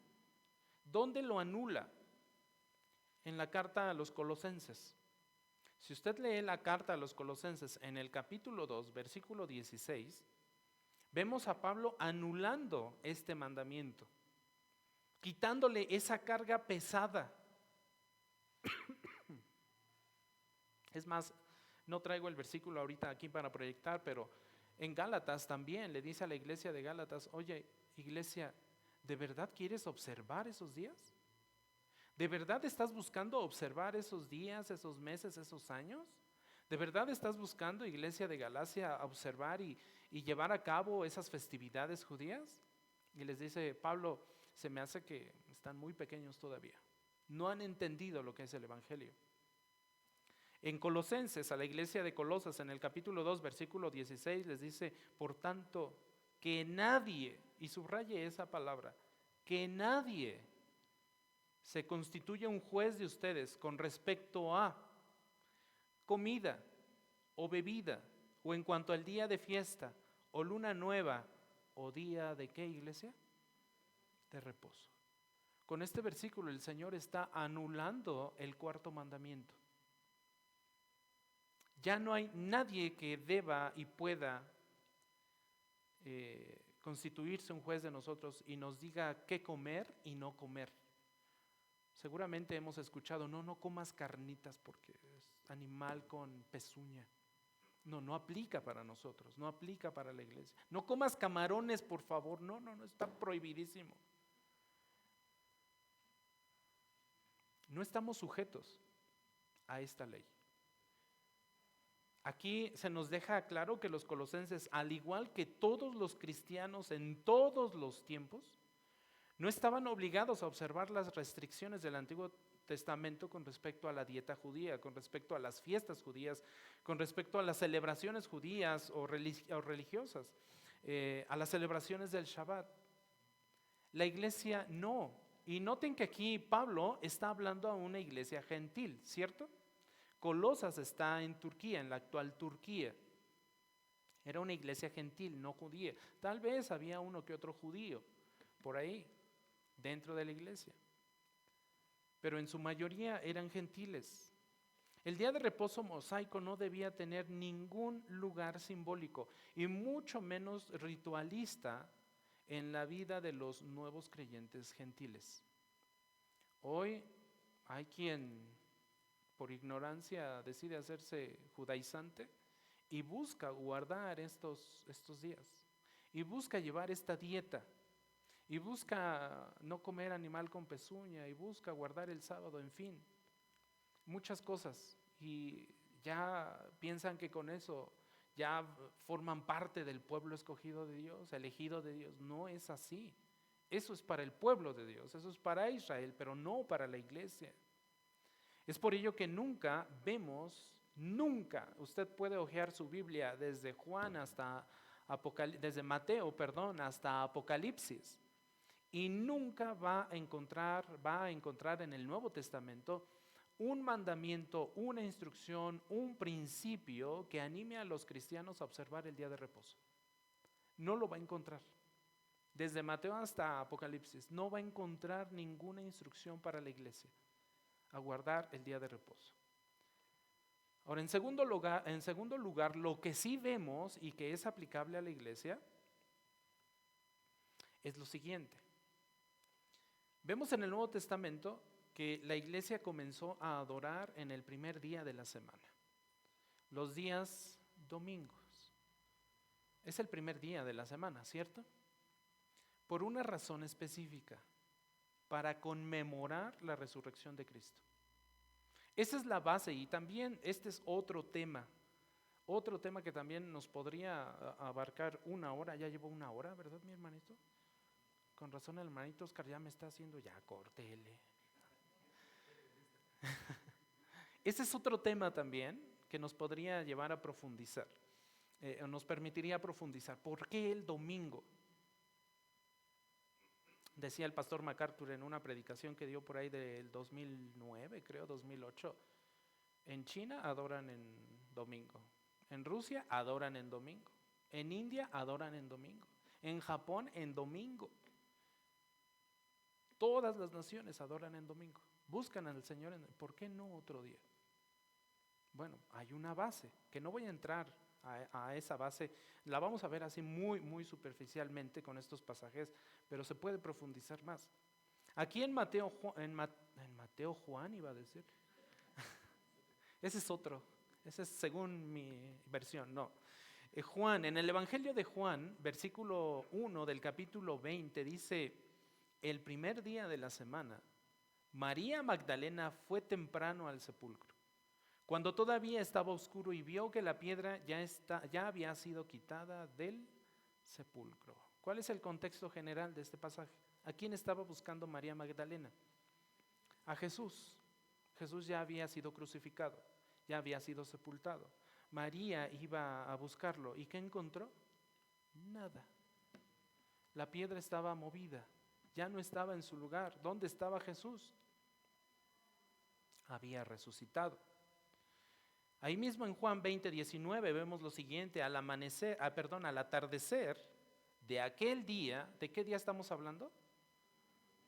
¿Dónde lo anula? En la carta a los Colosenses. Si usted lee la carta a los Colosenses en el capítulo 2, versículo 16, vemos a Pablo anulando este mandamiento, quitándole esa carga pesada. Es más, no traigo el versículo ahorita aquí para proyectar, pero en Gálatas también le dice a la iglesia de Gálatas: oye, iglesia, ¿de verdad quieres observar esos días? ¿De verdad estás buscando observar esos días, esos meses, esos años? ¿De verdad estás buscando, iglesia de Galacia, observar y llevar a cabo esas festividades judías? Y les dice Pablo: se me hace que están muy pequeños todavía. No han entendido lo que es el evangelio. En Colosenses, a la iglesia de Colosas, en el capítulo 2, versículo 16, les dice: por tanto, que nadie, y subraye esa palabra, que nadie se constituya un juez de ustedes con respecto a comida o bebida, o en cuanto al día de fiesta, o luna nueva, o día de ¿qué, iglesia? De reposo. Con este versículo el Señor está anulando el cuarto mandamiento. Ya no hay nadie que deba y pueda constituirse un juez de nosotros y nos diga qué comer y no comer. Seguramente hemos escuchado: no comas carnitas porque es animal con pezuña. No aplica para nosotros, no aplica para la iglesia. No comas camarones, por favor. No, está prohibidísimo. No estamos sujetos a esta ley. Aquí se nos deja claro que los colosenses, al igual que todos los cristianos en todos los tiempos, no estaban obligados a observar las restricciones del Antiguo Testamento con respecto a la dieta judía, con respecto a las fiestas judías, con respecto a las celebraciones judías o religiosas, a las celebraciones del Shabbat. La iglesia no. Y noten que aquí Pablo está hablando a una iglesia gentil, ¿cierto? Colosas está en Turquía, en la actual Turquía. Era una iglesia gentil, no judía. Tal vez había uno que otro judío por ahí, dentro de la iglesia, pero en su mayoría eran gentiles. El día de reposo mosaico no debía tener ningún lugar simbólico y mucho menos ritualista en la vida de los nuevos creyentes gentiles. Hoy hay quien por ignorancia decide hacerse judaizante y busca guardar estos días y busca llevar esta dieta y busca no comer animal con pezuña y busca guardar el sábado, en fin, muchas cosas, y ya piensan que con eso ya forman parte del pueblo escogido de Dios, elegido de Dios. No es así. Eso es para el pueblo de Dios, eso es para Israel, pero no para la iglesia. Es por ello que nunca, usted puede hojear su Biblia desde Juan hasta desde Mateo, hasta Apocalipsis, y nunca va a encontrar en el Nuevo Testamento un mandamiento, una instrucción, un principio que anime a los cristianos a observar el día de reposo. No lo va a encontrar. Desde Mateo hasta Apocalipsis no va a encontrar ninguna instrucción para la iglesia a guardar el día de reposo. Ahora, en segundo lugar, lo que sí vemos y que es aplicable a la iglesia es lo siguiente. Vemos en el Nuevo Testamento que la iglesia comenzó a adorar en el primer día de la semana, los días domingos. Es el primer día de la semana, ¿cierto? Por una razón específica, para conmemorar la resurrección de Cristo. Esa es la base, y también este es otro tema que también nos podría abarcar una hora. Ya llevo una hora, ¿verdad, mi hermanito? Con razón el hermanito Oscar ya me está haciendo, ya córtele. Ese es otro tema también que nos podría llevar a profundizar, nos permitiría profundizar. ¿Por qué el domingo? Decía el pastor MacArthur en una predicación que dio por ahí del 2009, creo, 2008. En China adoran en domingo, en Rusia adoran en domingo, en India adoran en domingo, en Japón en domingo. Todas las naciones adoran en domingo, buscan al Señor. ¿Por qué no otro día? Bueno, hay una base, que no voy a entrar a esa base, la vamos a ver así muy superficialmente con estos pasajes, pero se puede profundizar más. Aquí en Mateo, Juan iba a decir, ese es otro, ese es según mi versión, no. Juan, en el Evangelio de Juan, versículo 1 del capítulo 20, dice: el primer día de la semana, María Magdalena fue temprano al sepulcro, cuando todavía estaba oscuro, y vio que la piedra ya había sido quitada del sepulcro. ¿Cuál es el contexto general de este pasaje? ¿A quién estaba buscando María Magdalena? A Jesús. Jesús ya había sido crucificado, ya había sido sepultado. María iba a buscarlo, ¿y qué encontró? Nada. La piedra estaba movida, ya no estaba en su lugar. ¿Dónde estaba Jesús? Había resucitado. Ahí mismo en Juan 20:19 vemos lo siguiente: al atardecer de aquel día. ¿De qué día estamos hablando?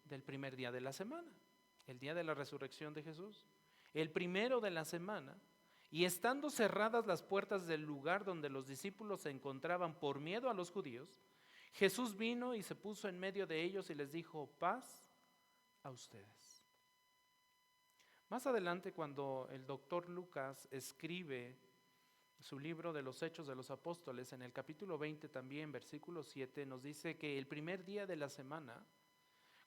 Del primer día de la semana, el día de la resurrección de Jesús, el primero de la semana. Y estando cerradas las puertas del lugar donde los discípulos se encontraban por miedo a los judíos, Jesús vino y se puso en medio de ellos y les dijo: paz a ustedes. Más adelante, cuando el doctor Lucas escribe su libro de los Hechos de los Apóstoles, en el capítulo 20 también, versículo 7, nos dice que el primer día de la semana,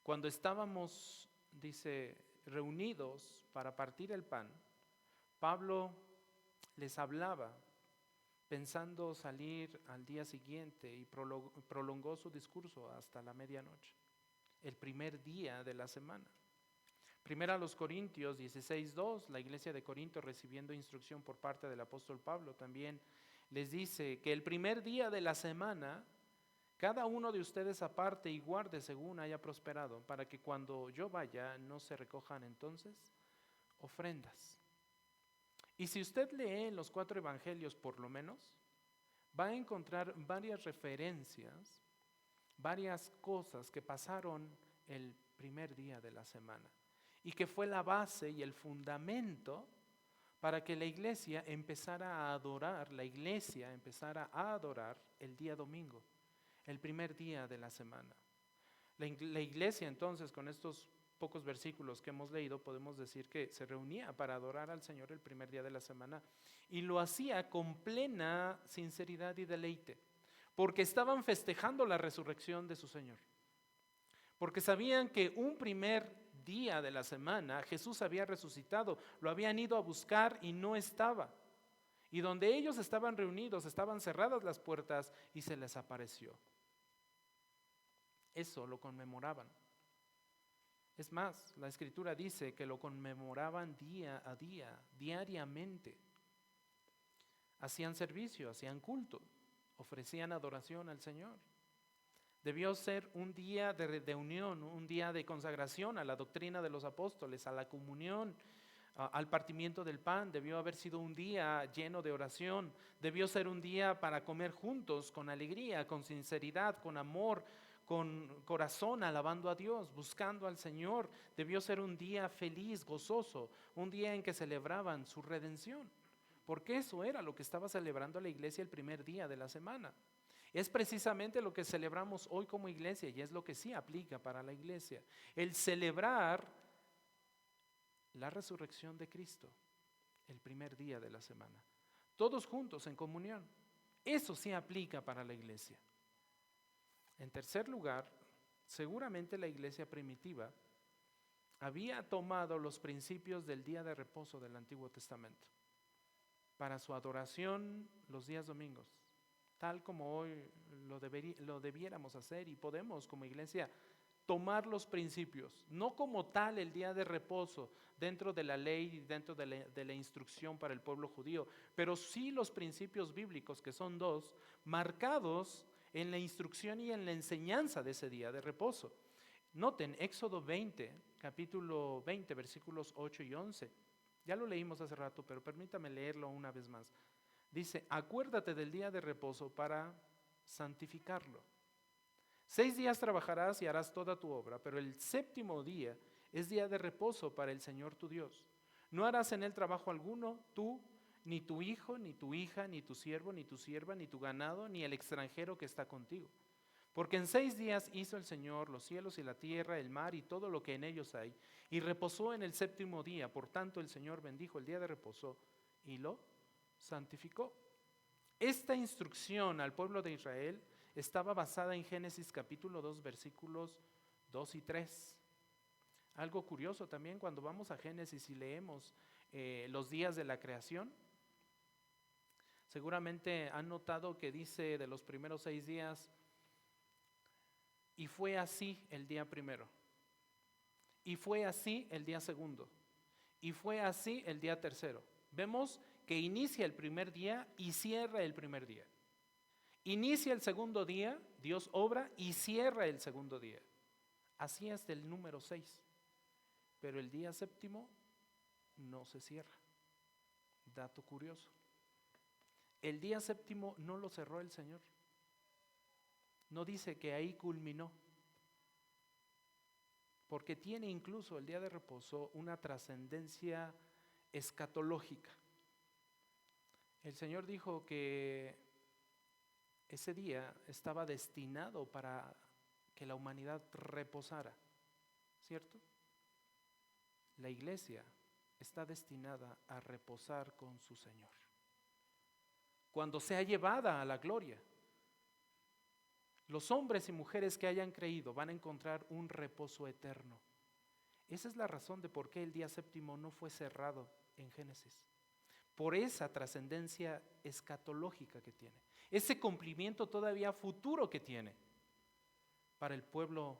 cuando estábamos, dice, reunidos para partir el pan, Pablo les hablaba pensando salir al día siguiente, y prolongó su discurso hasta la medianoche, el primer día de la semana. Primera a los Corintios 16:2, la iglesia de Corinto, recibiendo instrucción por parte del apóstol Pablo, también les dice que el primer día de la semana, cada uno de ustedes aparte y guarde según haya prosperado, para que cuando yo vaya no se recojan entonces ofrendas. Y si usted lee los 4 evangelios por lo menos, va a encontrar varias referencias, varias cosas que pasaron el primer día de la semana, y que fue la base y el fundamento para que la iglesia empezara a adorar el día domingo, el primer día de la semana. La iglesia entonces, con estos pocos versículos que hemos leído, podemos decir que se reunía para adorar al Señor el primer día de la semana, y lo hacía con plena sinceridad y deleite, porque estaban festejando la resurrección de su Señor, porque sabían que un primer día de la semana Jesús había resucitado, lo habían ido a buscar y no estaba, y donde ellos estaban reunidos estaban cerradas las puertas y se les apareció. Eso lo conmemoraban. Es más, la Escritura dice que lo conmemoraban día a día, diariamente. Hacían servicio, hacían culto, ofrecían adoración al Señor. Debió ser un día de reunión, un día de consagración a la doctrina de los apóstoles, a la comunión, al partimiento del pan. Debió haber sido un día lleno de oración. Debió ser un día para comer juntos, con alegría, con sinceridad, con amor, con corazón, alabando a Dios, buscando al Señor. Debió ser un día feliz, gozoso, un día en que celebraban su redención, porque eso era lo que estaba celebrando la iglesia el primer día de la semana. Es precisamente lo que celebramos hoy como iglesia y es lo que sí aplica para la iglesia. El celebrar la resurrección de Cristo el primer día de la semana. Todos juntos en comunión. Eso sí aplica para la iglesia. En tercer lugar, seguramente la iglesia primitiva había tomado los principios del día de reposo del Antiguo Testamento para su adoración los días domingos, tal como hoy lo debiéramos hacer y podemos como iglesia tomar los principios, no como tal el día de reposo dentro de la ley y dentro de la instrucción para el pueblo judío, pero sí los principios bíblicos, que son dos, marcados en la instrucción y en la enseñanza de ese día de reposo. Noten Éxodo 20, capítulo 20, versículos 8 y 11. Ya lo leímos hace rato, pero permítame leerlo una vez más. Dice, acuérdate del día de reposo para santificarlo. 6 días trabajarás y harás toda tu obra, pero el séptimo día es día de reposo para el Señor tu Dios. No harás en él trabajo alguno, tú, ni tu hijo, ni tu hija, ni tu siervo, ni tu sierva, ni tu ganado, ni el extranjero que está contigo. Porque en 6 días hizo el Señor los cielos y la tierra, el mar y todo lo que en ellos hay, y reposó en el séptimo día. Por tanto, el Señor bendijo el día de reposo y lo santificó. Esta instrucción al pueblo de Israel estaba basada en Génesis capítulo 2, versículos 2 y 3. Algo curioso también cuando vamos a Génesis y leemos los días de la creación. Seguramente han notado que dice de los primeros 6 días, y fue así el día primero, y fue así el día segundo, y fue así el día tercero. Vemos que inicia el primer día y cierra el primer día. Inicia el segundo día, Dios obra y cierra el segundo día. Así es del número 6. Pero el día séptimo no se cierra. Dato curioso. El día séptimo no lo cerró el Señor. No dice que ahí culminó. Porque tiene incluso el día de reposo una trascendencia escatológica. El Señor dijo que ese día estaba destinado para que la humanidad reposara, ¿cierto? La iglesia está destinada a reposar con su Señor. Cuando sea llevada a la gloria, los hombres y mujeres que hayan creído van a encontrar un reposo eterno. Esa es la razón de por qué el día séptimo no fue cerrado en Génesis. Por esa trascendencia escatológica que tiene, ese cumplimiento todavía futuro que tiene para el pueblo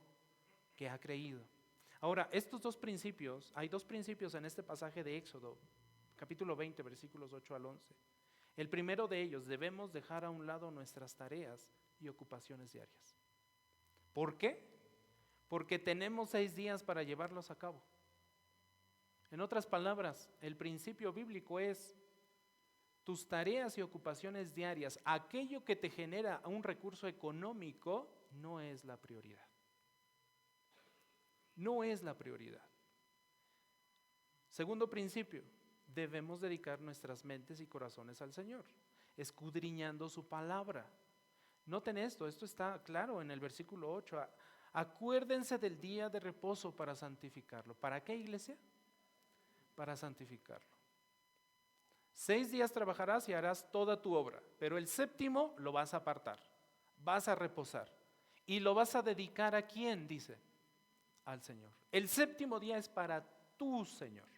que ha creído. Ahora, estos dos principios, hay dos principios en este pasaje de Éxodo, capítulo 20, versículos 8 al 11. El primero de ellos, debemos dejar a un lado nuestras tareas y ocupaciones diarias. ¿Por qué? Porque tenemos 6 días para llevarlos a cabo. En otras palabras, el principio bíblico es tus tareas y ocupaciones diarias, aquello que te genera un recurso económico, no es la prioridad. No es la prioridad. Segundo principio, debemos dedicar nuestras mentes y corazones al Señor, escudriñando su palabra. Noten esto está claro en el versículo 8. Acuérdense del día de reposo para santificarlo. ¿Para qué, iglesia? Para santificarlo. 6 días trabajarás y harás toda tu obra, pero el séptimo lo vas a apartar, vas a reposar. ¿Y lo vas a dedicar a quién? Dice, al Señor. El séptimo día es para tu Señor.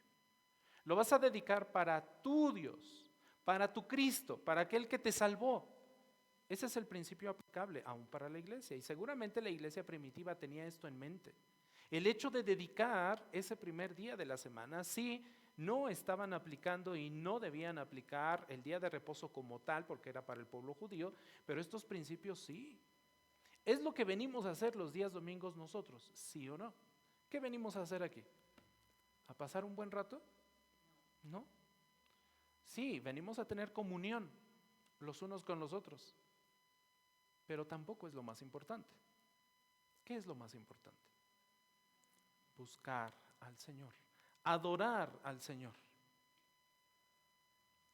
Lo vas a dedicar para tu Dios, para tu Cristo, para aquel que te salvó. Ese es el principio aplicable aún para la iglesia, y seguramente la iglesia primitiva tenía esto en mente. El hecho de dedicar ese primer día de la semana, sí, no estaban aplicando y no debían aplicar el día de reposo como tal, porque era para el pueblo judío, pero estos principios sí. ¿Es lo que venimos a hacer los días domingos nosotros? ¿Sí o no? ¿Qué venimos a hacer aquí? ¿A pasar un buen rato? ¿No? Sí, venimos a tener comunión los unos con los otros, pero tampoco es lo más importante. ¿Qué es lo más importante? Buscar al Señor, adorar al Señor.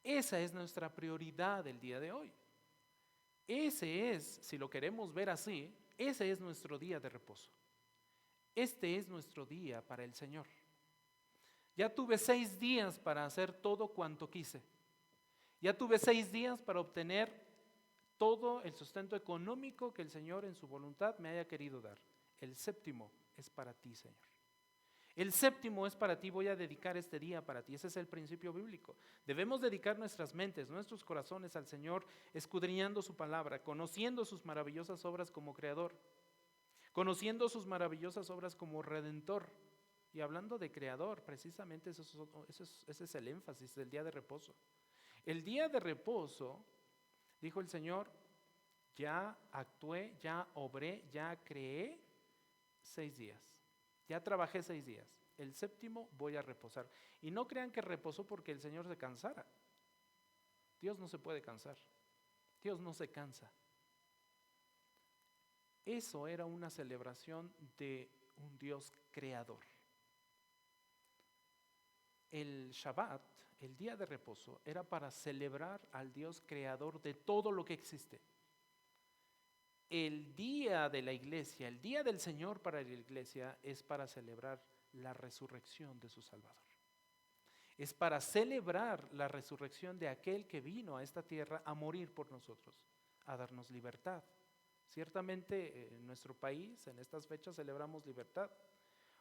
Esa es nuestra prioridad el día de hoy. Ese es, si lo queremos ver así, ese es nuestro día de reposo. Este es nuestro día para el Señor. Ya tuve 6 días para hacer todo cuanto quise. Ya tuve 6 días para obtener todo el sustento económico que el Señor en su voluntad me haya querido dar. El séptimo es para ti, Señor. El séptimo es para ti, voy a dedicar este día para ti. Ese es el principio bíblico. Debemos dedicar nuestras mentes, nuestros corazones al Señor, escudriñando su palabra, conociendo sus maravillosas obras como creador, conociendo sus maravillosas obras como redentor. Y hablando de creador, precisamente ese es el énfasis del día de reposo. El día de reposo, dijo el Señor, ya actué, ya obré, ya creé 6 días. Ya trabajé 6 días. El séptimo voy a reposar. Y no crean que reposó porque el Señor se cansara. Dios no se puede cansar. Dios no se cansa. Eso era una celebración de un Dios creador. El Shabbat, el día de reposo, era para celebrar al Dios creador de todo lo que existe. El día de la iglesia, el día del Señor para la iglesia es para celebrar la resurrección de su Salvador. Es para celebrar la resurrección de aquel que vino a esta tierra a morir por nosotros, a darnos libertad. Ciertamente en nuestro país, en estas fechas, celebramos libertad.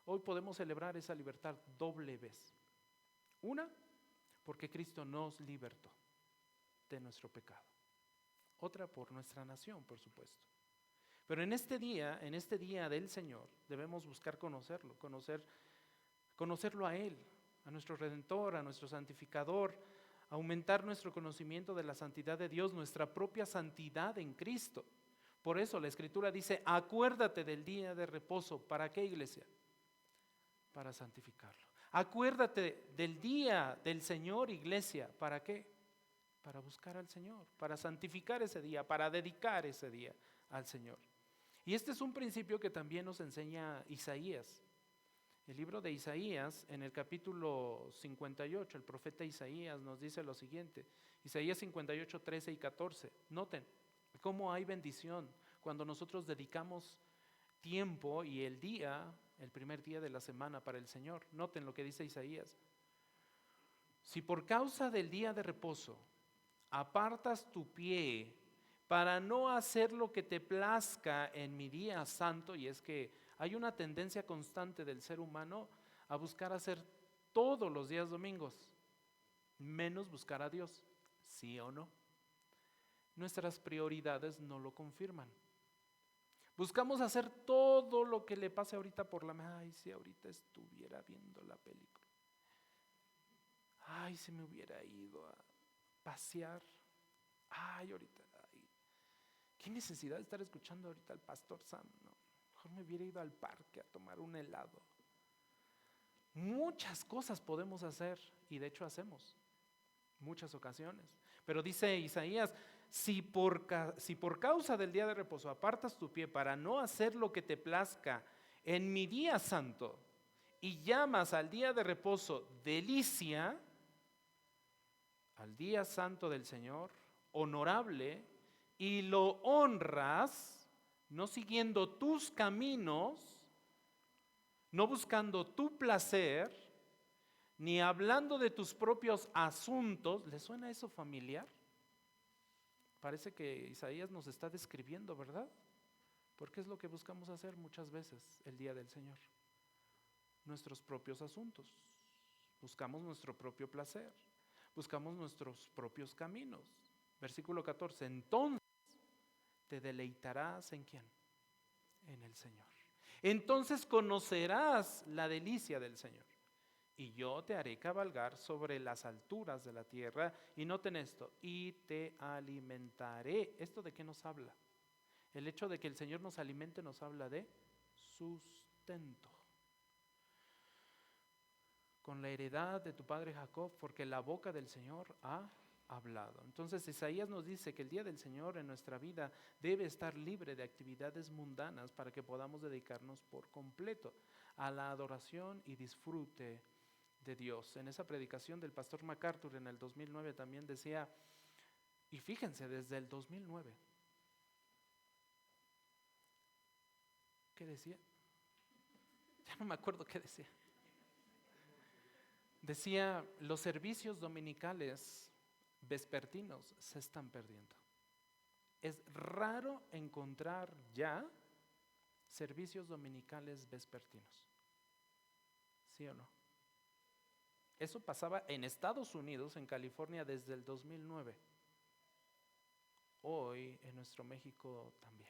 Hoy podemos celebrar esa libertad doble vez. Una, porque Cristo nos libertó de nuestro pecado. Otra, por nuestra nación, por supuesto. Pero en este día del Señor, debemos buscar conocerlo a Él, a nuestro Redentor, a nuestro Santificador, aumentar nuestro conocimiento de la santidad de Dios, nuestra propia santidad en Cristo. Por eso la Escritura dice, acuérdate del día de reposo. ¿Para qué, iglesia? Para santificarlo. Acuérdate del día del Señor, iglesia. ¿Para qué? Para buscar al Señor, para santificar ese día, para dedicar ese día al Señor. Y este es un principio que también nos enseña Isaías. El libro de Isaías, en el capítulo 58, el profeta Isaías nos dice lo siguiente. Isaías 58, 13 y 14. Noten cómo hay bendición cuando nosotros dedicamos tiempo y el primer día de la semana para el Señor. Noten lo que dice Isaías. Si por causa del día de reposo apartas tu pie para no hacer lo que te plazca en mi día santo, y es que hay una tendencia constante del ser humano a buscar hacer todos los días domingos, menos buscar a Dios, ¿sí o no? Nuestras prioridades no lo confirman. Buscamos hacer todo lo que le pase ahorita por la mente. Ay, si ahorita estuviera viendo la película. Ay, si me hubiera ido a pasear. Ay, ahorita. ¿Qué necesidad de estar escuchando ahorita al pastor Sam? No, mejor me hubiera ido al parque a tomar un helado. Muchas cosas podemos hacer y de hecho hacemos muchas ocasiones. Pero dice Isaías, si por causa del día de reposo apartas tu pie para no hacer lo que te plazca en mi día santo y llamas al día de reposo delicia, al día santo del Señor, honorable, y lo honras, no siguiendo tus caminos, no buscando tu placer, ni hablando de tus propios asuntos. ¿Le suena eso familiar? Parece que Isaías nos está describiendo, ¿verdad? Porque es lo que buscamos hacer muchas veces el día del Señor. Nuestros propios asuntos. Buscamos nuestro propio placer. Buscamos nuestros propios caminos. Versículo 14. Entonces te deleitarás ¿en quién? En el Señor. Entonces conocerás la delicia del Señor. Y yo te haré cabalgar sobre las alturas de la tierra. Y noten esto, y te alimentaré. ¿Esto de qué nos habla? El hecho de que el Señor nos alimente nos habla de sustento. Con la heredad de tu padre Jacob, porque la boca del Señor ha hablado. Entonces Isaías nos dice que el día del Señor en nuestra vida debe estar libre de actividades mundanas para que podamos dedicarnos por completo a la adoración y disfrute de Dios. En esa predicación del pastor MacArthur en el 2009 también decía, y fíjense, desde el 2009, ¿Qué decía? Ya no me acuerdo qué decía. Decía, los servicios dominicales vespertinos se están perdiendo. Es raro encontrar ya servicios dominicales vespertinos. ¿Sí o no? Eso pasaba en Estados Unidos, en California, desde el 2009. Hoy en nuestro México también.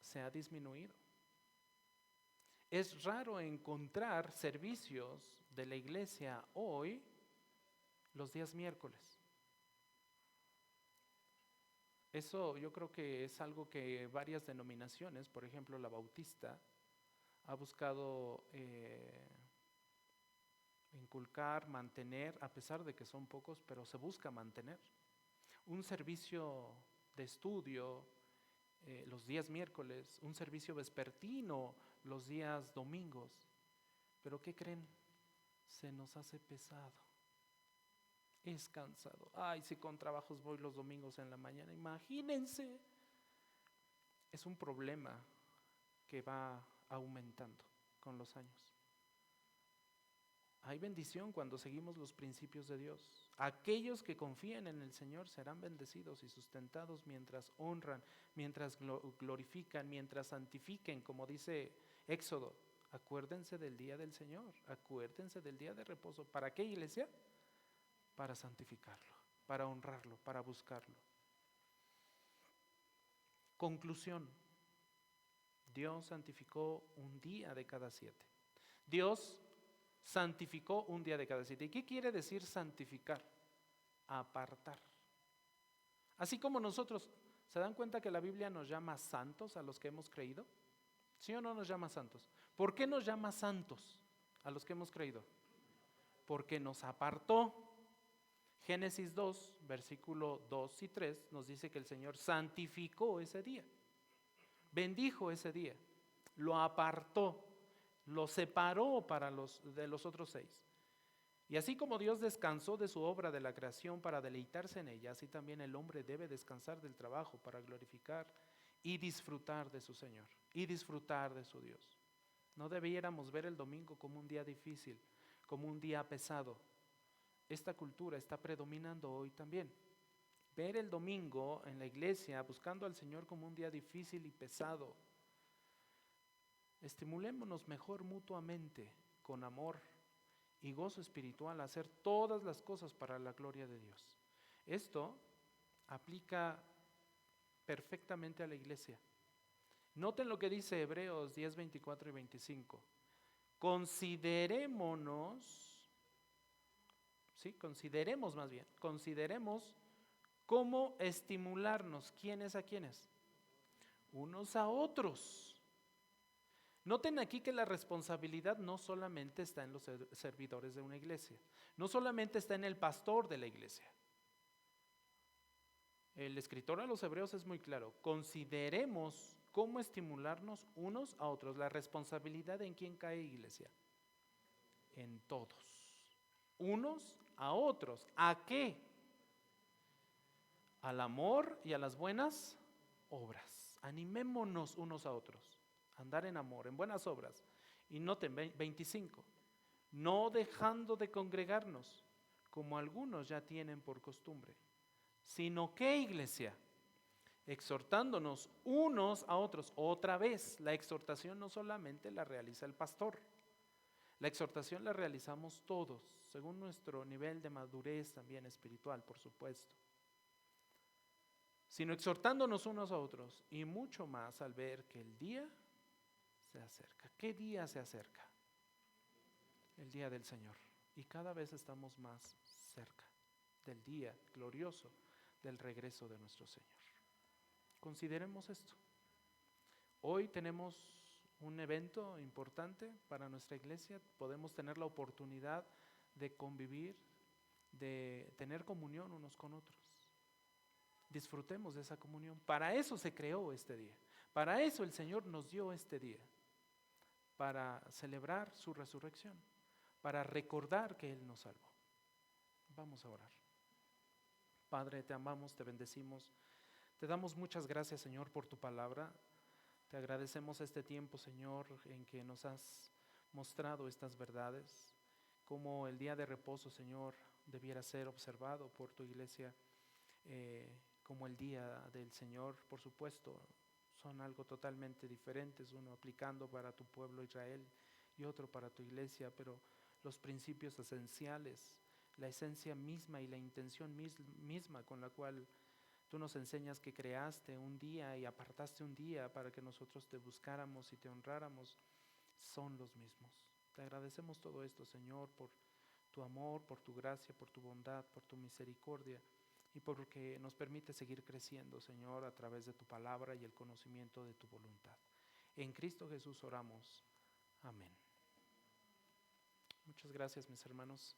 Se ha disminuido. Es raro encontrar servicios de la iglesia hoy los días miércoles. Eso yo creo que es algo que varias denominaciones, por ejemplo la bautista, ha buscado inculcar, mantener, a pesar de que son pocos, pero se busca mantener. Un servicio de estudio los días miércoles, un servicio vespertino los días domingos. Pero ¿qué creen? Se nos hace pesado. Es cansado. Ay, si con trabajos voy los domingos en la mañana, imagínense. Es un problema que va aumentando con los años. Hay bendición cuando seguimos los principios de Dios. Aquellos que confían en el Señor serán bendecidos y sustentados mientras honran, mientras glorifican, mientras santifiquen, como dice Éxodo. Acuérdense del día del Señor, acuérdense del día de reposo. ¿Para qué, iglesia? Para santificarlo, para honrarlo, para buscarlo. Conclusión. Dios santificó un día de cada 7. Dios santificó un día de cada 7. ¿Y qué quiere decir santificar? Apartar. Así como nosotros, ¿se dan cuenta que la Biblia nos llama santos a los que hemos creído? ¿Sí o no nos llama santos? ¿Por qué nos llama santos a los que hemos creído? Porque nos apartó. Génesis 2, versículo 2 y 3 nos dice que el Señor santificó ese día, bendijo ese día, lo apartó, lo separó de los otros 6. Y así como Dios descansó de su obra de la creación para deleitarse en ella, así también el hombre debe descansar del trabajo para glorificar y disfrutar de su Señor y disfrutar de su Dios. No debiéramos ver el domingo como un día difícil, como un día pesado. Esta cultura está predominando hoy también. Ver el domingo en la iglesia buscando al Señor como un día difícil y pesado. Estimulémonos mejor mutuamente con amor y gozo espiritual a hacer todas las cosas para la gloria de Dios. Esto aplica perfectamente a la iglesia. Noten lo que dice Hebreos 10, 24 y 25. Consideremos cómo estimularnos. ¿Quiénes a quiénes? Unos a otros. Noten aquí que la responsabilidad no solamente está en los servidores de una iglesia, no solamente está en el pastor de la iglesia. El escritor a los Hebreos es muy claro. Consideremos cómo estimularnos unos a otros. La responsabilidad en quién cae, iglesia. En todos. Unos a otros. ¿A qué? Al amor y a las buenas obras. Animémonos unos a otros. Andar en amor, en buenas obras. Y noten 25. No dejando de congregarnos, como algunos ya tienen por costumbre, sino que, iglesia, exhortándonos unos a otros. Otra vez, la exhortación no solamente la realiza el pastor, la exhortación la realizamos todos, según nuestro nivel de madurez también espiritual, por supuesto. Sino exhortándonos unos a otros, y mucho más al ver que el día se acerca. ¿Qué día se acerca? El día del Señor. Y cada vez estamos más cerca del día glorioso del regreso de nuestro Señor. Consideremos esto. Hoy tenemos un evento importante para nuestra iglesia. Podemos tener la oportunidad de convivir, de tener comunión unos con otros. Disfrutemos de esa comunión. Para eso se creó este día. Para eso el Señor nos dio este día. Para celebrar su resurrección. Para recordar que Él nos salvó. Vamos a orar. Padre, te amamos, te bendecimos. Te damos muchas gracias, Señor, por tu palabra. Te agradecemos este tiempo, Señor, en que nos has mostrado estas verdades, como el día de reposo, Señor, debiera ser observado por tu iglesia como el día del Señor. Por supuesto, son algo totalmente diferentes, uno aplicando para tu pueblo Israel y otro para tu iglesia, pero los principios esenciales, la esencia misma y la intención misma con la cual tú nos enseñas que creaste un día y apartaste un día para que nosotros te buscáramos y te honráramos, son los mismos. Te agradecemos todo esto, Señor, por tu amor, por tu gracia, por tu bondad, por tu misericordia y porque nos permite seguir creciendo, Señor, a través de tu palabra y el conocimiento de tu voluntad. En Cristo Jesús oramos. Amén. Muchas gracias, mis hermanos.